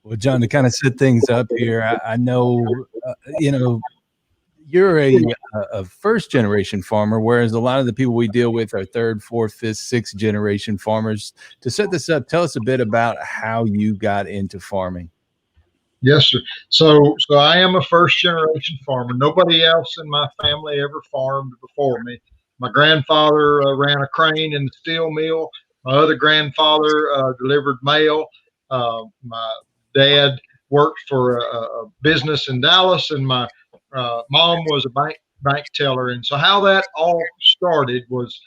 Well, John, to kind of set things up here, I know, you're a first generation farmer, whereas a lot of the people we deal with are third, fourth, fifth, sixth generation farmers. To set this up, tell us a bit about how you got into farming. Yes, sir. So I am a first generation farmer. Nobody else in my family ever farmed before me. My grandfather ran a crane in the steel mill. My other grandfather delivered mail. My dad worked for a business in Dallas, and my mom was a bank teller. And so how that all started was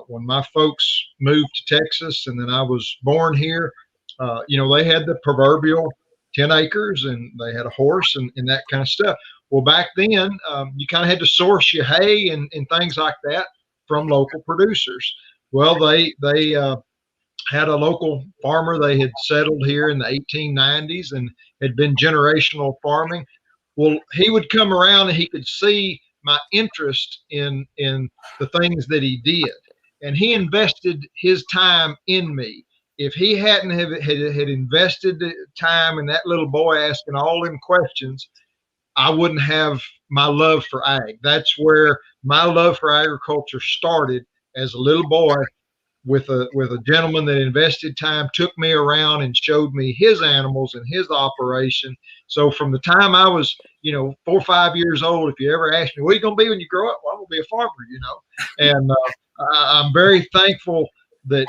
when my folks moved to Texas, and then I was born here. They had the proverbial 10 acres, and they had a horse and that kind of stuff. Well, back then, you kind of had to source your hay and things like that from local producers. Well, they had a local farmer. They had settled here in the 1890s and had been generational farming. Well, he would come around and he could see my interest in the things that he did, and he invested his time in me. If he hadn't had invested the time in that little boy asking all them questions, I wouldn't have my love for ag. That's where my love for agriculture started, as a little boy, with a gentleman that invested time, took me around and showed me his animals and his operation. So from the time I was, 4 or 5 years old, if you ever asked me, what are you going to be when you grow up? Well, I'm going to be a farmer, And I'm very thankful that,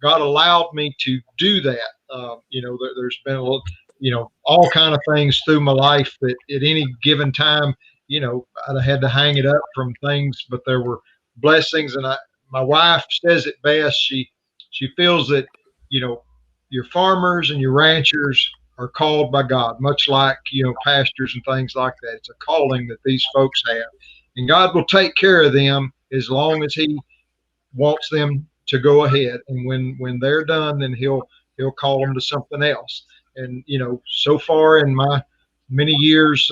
God allowed me to do that. There's been all kind of things through my life that at any given time, I'd had to hang it up from things, but there were blessings. And my wife says it best. She feels that, your farmers and your ranchers are called by God, much like, pastors and things like that. It's a calling that these folks have, and God will take care of them as long as he wants them to go ahead. And when they're done, then he'll call them to something else. and so far in my many years,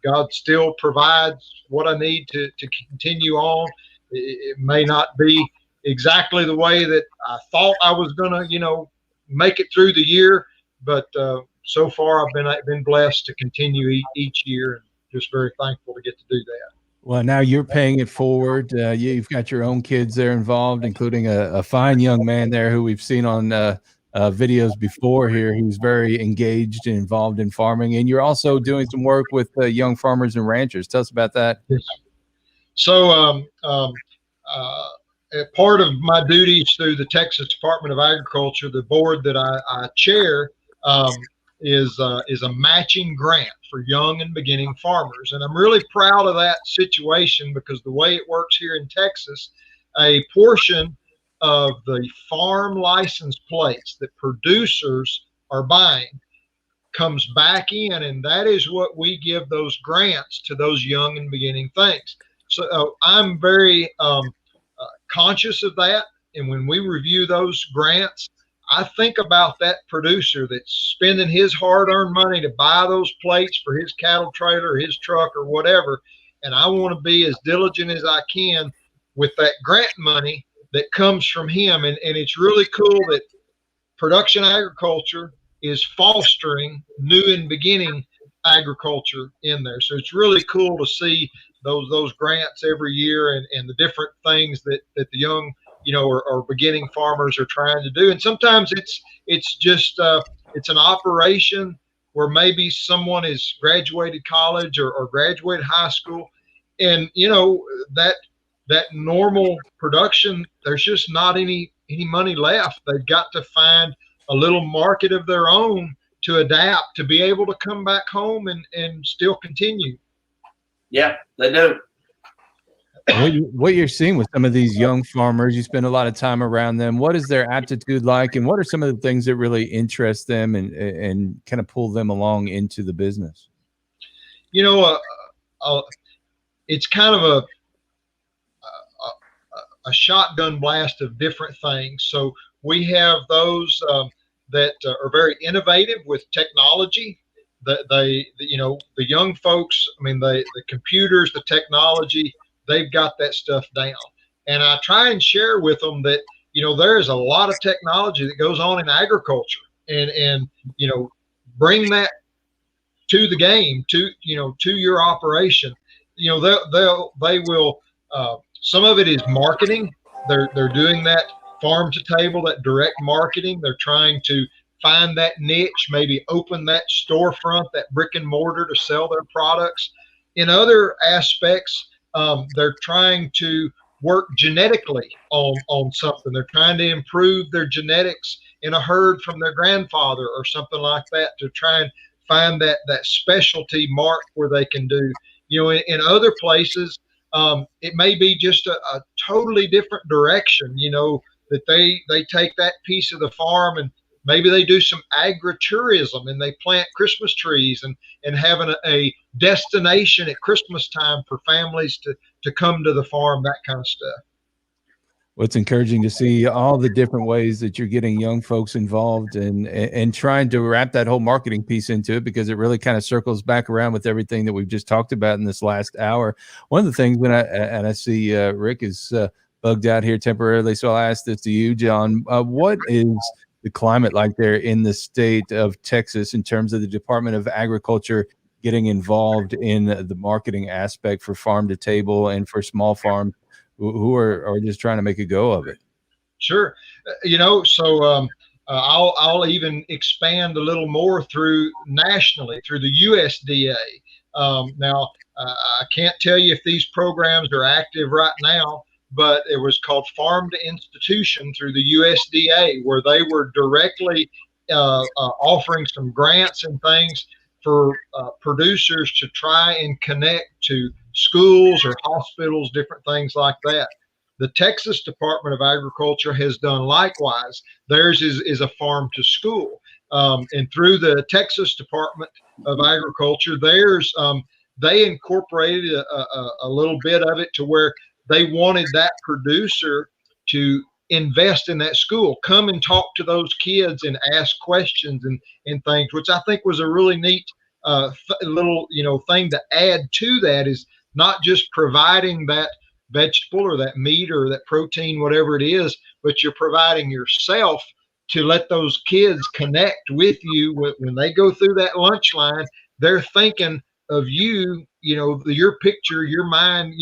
God still provides what I need to continue on. It may not be exactly the way that I thought I was going to, make it through the year, but so far I've been blessed to continue each year, and just very thankful to get to do that. Well, now you're paying it forward. You've got your own kids there involved, including a fine young man there who we've seen on videos before here, who's very engaged and involved in farming. And you're also doing some work with young farmers and ranchers. Tell us about that. Yes. So, part of my duties through the Texas Department of Agriculture, the board that I chair, is a matching grant for young and beginning farmers. And I'm really proud of that situation, because the way it works here in Texas, a portion of the farm license plates that producers are buying comes back in, and that is what we give those grants to those young and beginning things. So I'm very conscious of that. And when we review those grants, I think about that producer that's spending his hard-earned money to buy those plates for his cattle trailer, his truck, or whatever. And I want to be as diligent as I can with that grant money that comes from him. And it's really cool that production agriculture is fostering new and beginning agriculture in there. So it's really cool to see those grants every year, and the different things that the young or beginning farmers are trying to do. And sometimes it's just it's an operation where maybe someone has graduated college or graduated high school, and that normal production, there's just not any money left. They've got to find a little market of their own to adapt, to be able to come back home and still continue. Yeah, they do. What you're seeing with some of these young farmers, you spend a lot of time around them. What is their aptitude like, and what are some of the things that really interest them and kind of pull them along into the business? It's kind of a shotgun blast of different things. So we have those that are very innovative with technology. The young folks, the computers, the technology, they've got that stuff down. And I try and share with them that, there is a lot of technology that goes on in agriculture, and bring that to the game, to your operation. They will, some of it is marketing. They're doing that farm to table, that direct marketing. They're trying to find that niche, maybe open that storefront, that brick and mortar, to sell their products. In other aspects, they're trying to work genetically on something. They're trying to improve their genetics in a herd from their grandfather or something like that, to try and find that specialty mark where they can do. In other places, it may be just a totally different direction, that they take that piece of the farm, and maybe they do some agritourism, and they plant Christmas trees and having a destination at Christmas time for families to come to the farm, that kind of stuff. Well, it's encouraging to see all the different ways that you're getting young folks involved and trying to wrap that whole marketing piece into it, because it really kind of circles back around with everything that we've just talked about in this last hour. One of the things when I see Rick is bugged out here temporarily, so I'll ask this to you, John. What is the climate like there in the state of Texas in terms of the Department of Agriculture getting involved in the marketing aspect for farm to table and for small farms who are just trying to make a go of it? Sure. So I'll even expand a little more nationally through the USDA. Now, I can't tell you if these programs are active right now, but it was called Farm to Institution through the USDA, where they were directly offering some grants and things for producers to try and connect to schools or hospitals, different things like that. The Texas Department of Agriculture has done likewise. Theirs is a farm to school. And through the Texas Department of Agriculture, theirs, they incorporated a little bit of it to where they wanted that producer to invest in that school. Come and talk to those kids and ask questions and things, which I think was a really neat little, thing to add to that, is not just providing that vegetable or that meat or that protein, whatever it is, but you're providing yourself to let those kids connect with you. When they go through that lunch line, they're thinking of you, your picture, your mind,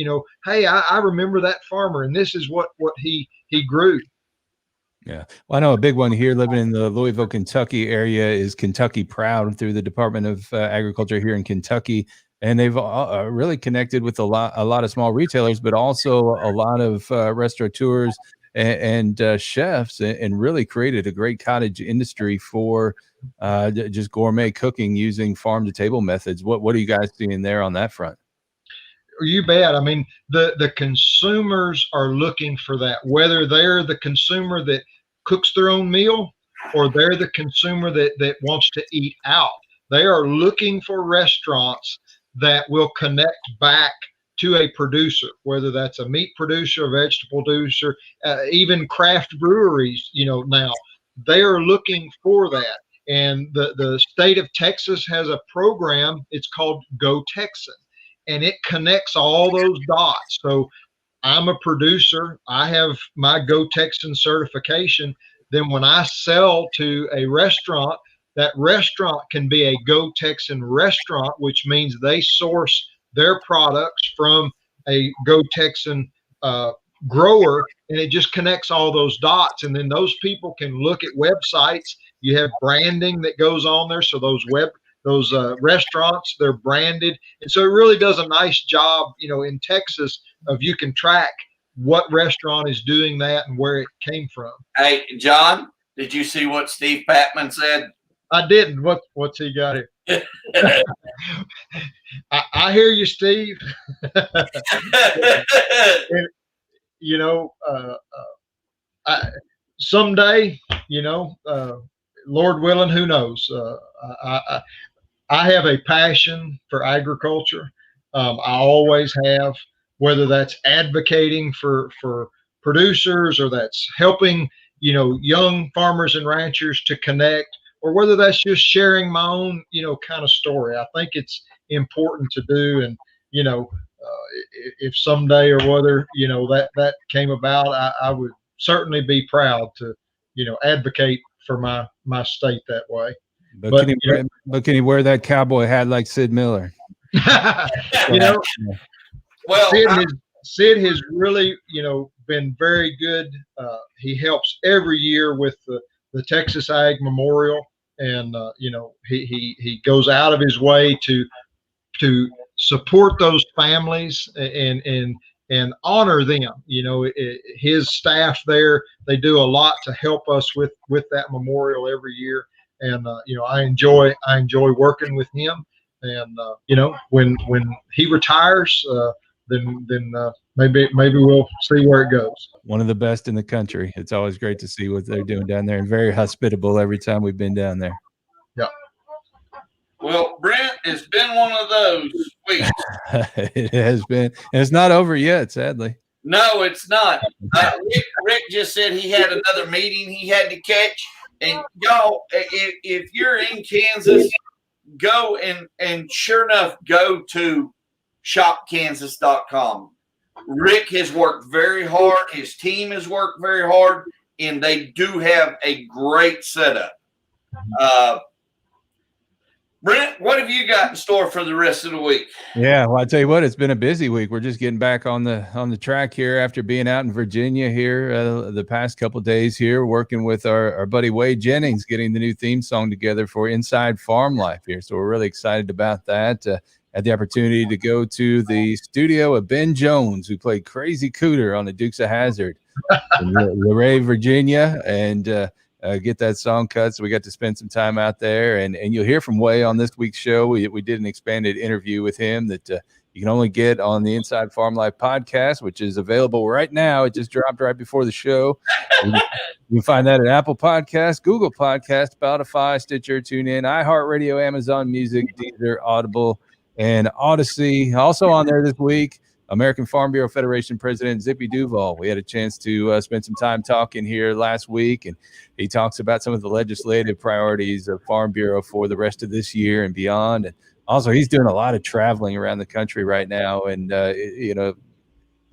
hey, I remember that farmer, and this is what he grew. Yeah. Well, I know a big one here living in the Louisville, Kentucky area is Kentucky Proud through the Department of Agriculture here in Kentucky. And they've really connected with a lot of small retailers, but also a lot of restaurateurs and chefs, and really created a great cottage industry for just gourmet cooking using farm to table methods. What are you guys seeing there on that front? You bet. I mean, the consumers are looking for that, whether they're the consumer that cooks their own meal or they're the consumer that wants to eat out. They are looking for restaurants that will connect back to a producer, whether that's a meat producer, a vegetable producer, even craft breweries, now they are looking for that. And the state of Texas has a program, it's called Go Texan, and it connects all those dots. So I'm a producer, I have my Go Texan certification. Then when I sell to a restaurant, that restaurant can be a Go Texan restaurant, which means they source their products from a Go Texan grower, and it just connects all those dots. And then those people can look at websites. You have branding that goes on there, so those restaurants, they're branded, and so it really does a nice job, in Texas, of you can track what restaurant is doing that and where it came from. Hey, John, did you see what Steve Patman said? I didn't. What's he got here? I hear you, Steve. And, someday, Lord willing, who knows? I have a passion for agriculture. I always have, whether that's advocating for producers, or that's helping, young farmers and ranchers to connect, or whether that's just sharing my own, kind of story. I think it's important to do. And, if someday or whether, that came about, I would certainly be proud to, advocate for my state that way. But can he wear that cowboy hat like Sid Miller? Well, Sid has really, been very good. He helps every year with the Texas Ag Memorial, and he goes out of his way to support those families and honor them. His staff there, they do a lot to help us with that memorial every year. And I enjoy working with him. And when he retires, then maybe we'll see where it goes. One of the best in the country. It's always great to see what they're doing down there, and very hospitable every time we've been down there. Yeah. Well, Brent, it's been one of those weeks. It has been, and it's not over yet, sadly. No, it's not. Rick just said he had another meeting he had to catch. And y'all, if you're in Kansas, go and sure enough, go to shopkansas.com. Rick has worked very hard. His team has worked very hard, and they do have a great setup. Brent, what have you got in store for the rest of the week? Yeah, well, I tell you what, it's been a busy week. We're just getting back on the track here after being out in Virginia here the past couple of days here, working with our buddy Wade Jennings, getting the new theme song together for Inside Farm Life here. So we're really excited about that. Had the opportunity to go to the studio of Ben Jones, who played Crazy Cooter on the Dukes of Hazzard in Luray, Virginia, and get that song cut. So we got to spend some time out there, and you'll hear from Way on this week's show. We did an expanded interview with him that you can only get on the Inside Farm Life podcast, which is available right now. It just dropped right before the show. You can find that at Apple Podcasts, Google Podcasts, Spotify, Stitcher, TuneIn, iHeartRadio, Amazon Music, Deezer, Audible, and Odyssey. Also on there this week, American Farm Bureau Federation President Zippy Duval. We had a chance to spend some time talking here last week, and he talks about some of the legislative priorities of Farm Bureau for the rest of this year and beyond. And also, he's doing a lot of traveling around the country right now, and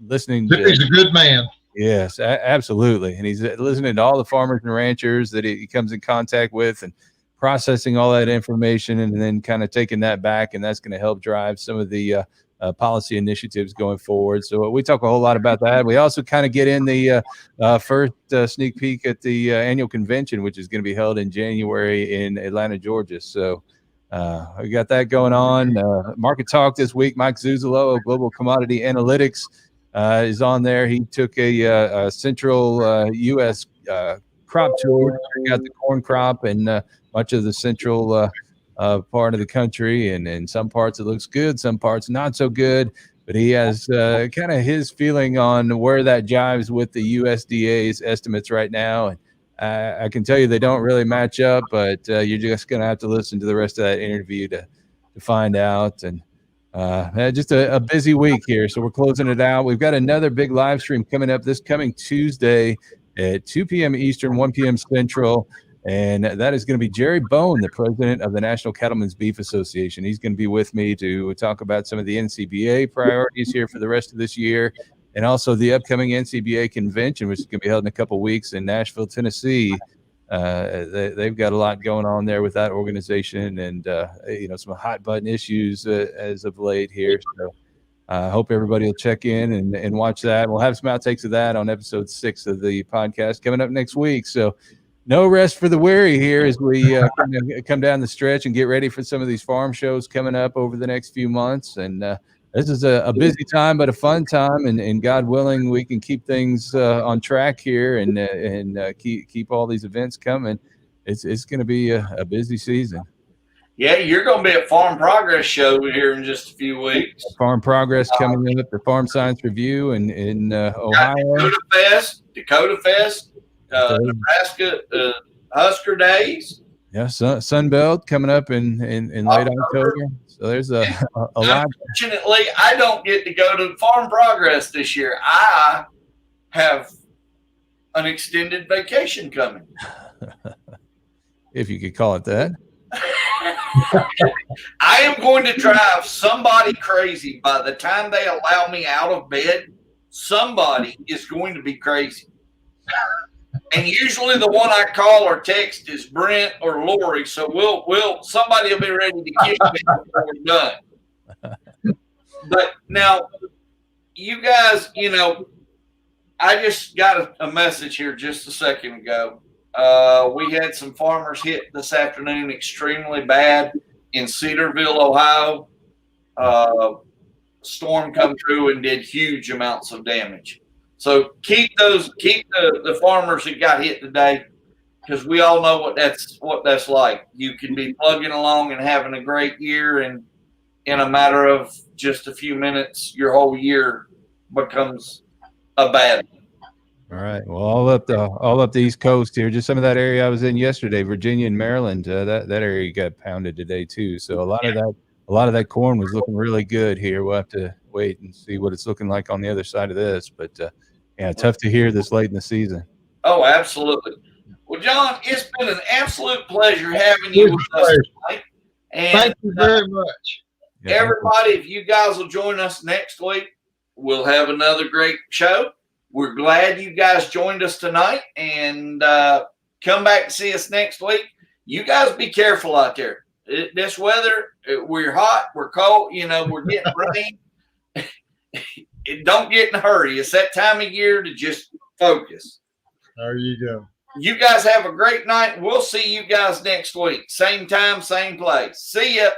listening. Zippy's a good man. Yes, absolutely. And he's listening to all the farmers and ranchers that he comes in contact with and processing all that information and then kind of taking that back. And that's going to help drive some of the policy initiatives going forward. So we talk a whole lot about that. We also kind of get in the first sneak peek at the annual convention, which is going to be held in January in Atlanta, Georgia. So we got that going on. Market Talk this week, Mike Zuzolo, Global Commodity Analytics, is on there. He took a central U.S. crop tour, check out the corn crop and much of the central part of the country. And in some parts it looks good, some parts not so good. But he has kind of his feeling on where that jives with the USDA's estimates right now. And I can tell you they don't really match up, but you're just going to have to listen to the rest of that interview to find out. And just a busy week here. So we're closing it out. We've got another big live stream coming up this coming Tuesday at 2 p.m. Eastern, 1 p.m. Central. And that is going to be Jerry Bone, the president of the National Cattlemen's Beef Association. He's going to be with me to talk about some of the NCBA priorities here for the rest of this year, and also the upcoming NCBA convention, which is going to be held in a couple of weeks in Nashville, Tennessee. They've got a lot going on there with that organization, and some hot button issues as of late here. So I hope everybody will check in and watch that. We'll have some outtakes of that on episode 6 of the podcast coming up next week. So no rest for the weary here as we come down the stretch and get ready for some of these farm shows coming up over the next few months. And this is a busy time, but a fun time. And God willing, we can keep things on track here and keep all these events coming. It's going to be a busy season. Yeah, you're going to be at Farm Progress Show here in just a few weeks. Farm Progress coming up, the Farm Science Review in Ohio. Dakota Fest. Nebraska Husker Days. Yeah, Sunbelt coming up in late October. So there's a lot. Unfortunately, I don't get to go to Farm Progress this year. I have an extended vacation coming. If you could call it that. I am going to drive somebody crazy. By the time they allow me out of bed, somebody is going to be crazy. And usually the one I call or text is Brent or Lori. So somebody will be ready to kill me before we're done. But now, you guys, I just got a message here just a second ago. We had some farmers hit this afternoon extremely bad in Cedarville, Ohio. Storm come through and did huge amounts of damage. So keep the farmers that got hit today, because we all know what that's like. You can be plugging along and having a great year, and in a matter of just a few minutes, your whole year becomes a bad one. All right. Well, all up the East Coast here. Just some of that area I was in yesterday, Virginia and Maryland. That area got pounded today too. So a lot of that corn was looking really good here. We'll have to wait and see what it's looking like on the other side of this. But tough to hear this late in the season. Oh, absolutely. Well, John, it's been an absolute pleasure having you with us tonight. And thank you very much. Everybody, if you guys will join us next week, we'll have another great show. We're glad you guys joined us tonight, and come back and see us next week. You guys be careful out there. This weather, we're hot, we're cold, we're getting rain. Don't get in a hurry. It's that time of year to just focus. There you go. You guys have a great night. We'll see you guys next week. Same time, same place. See ya.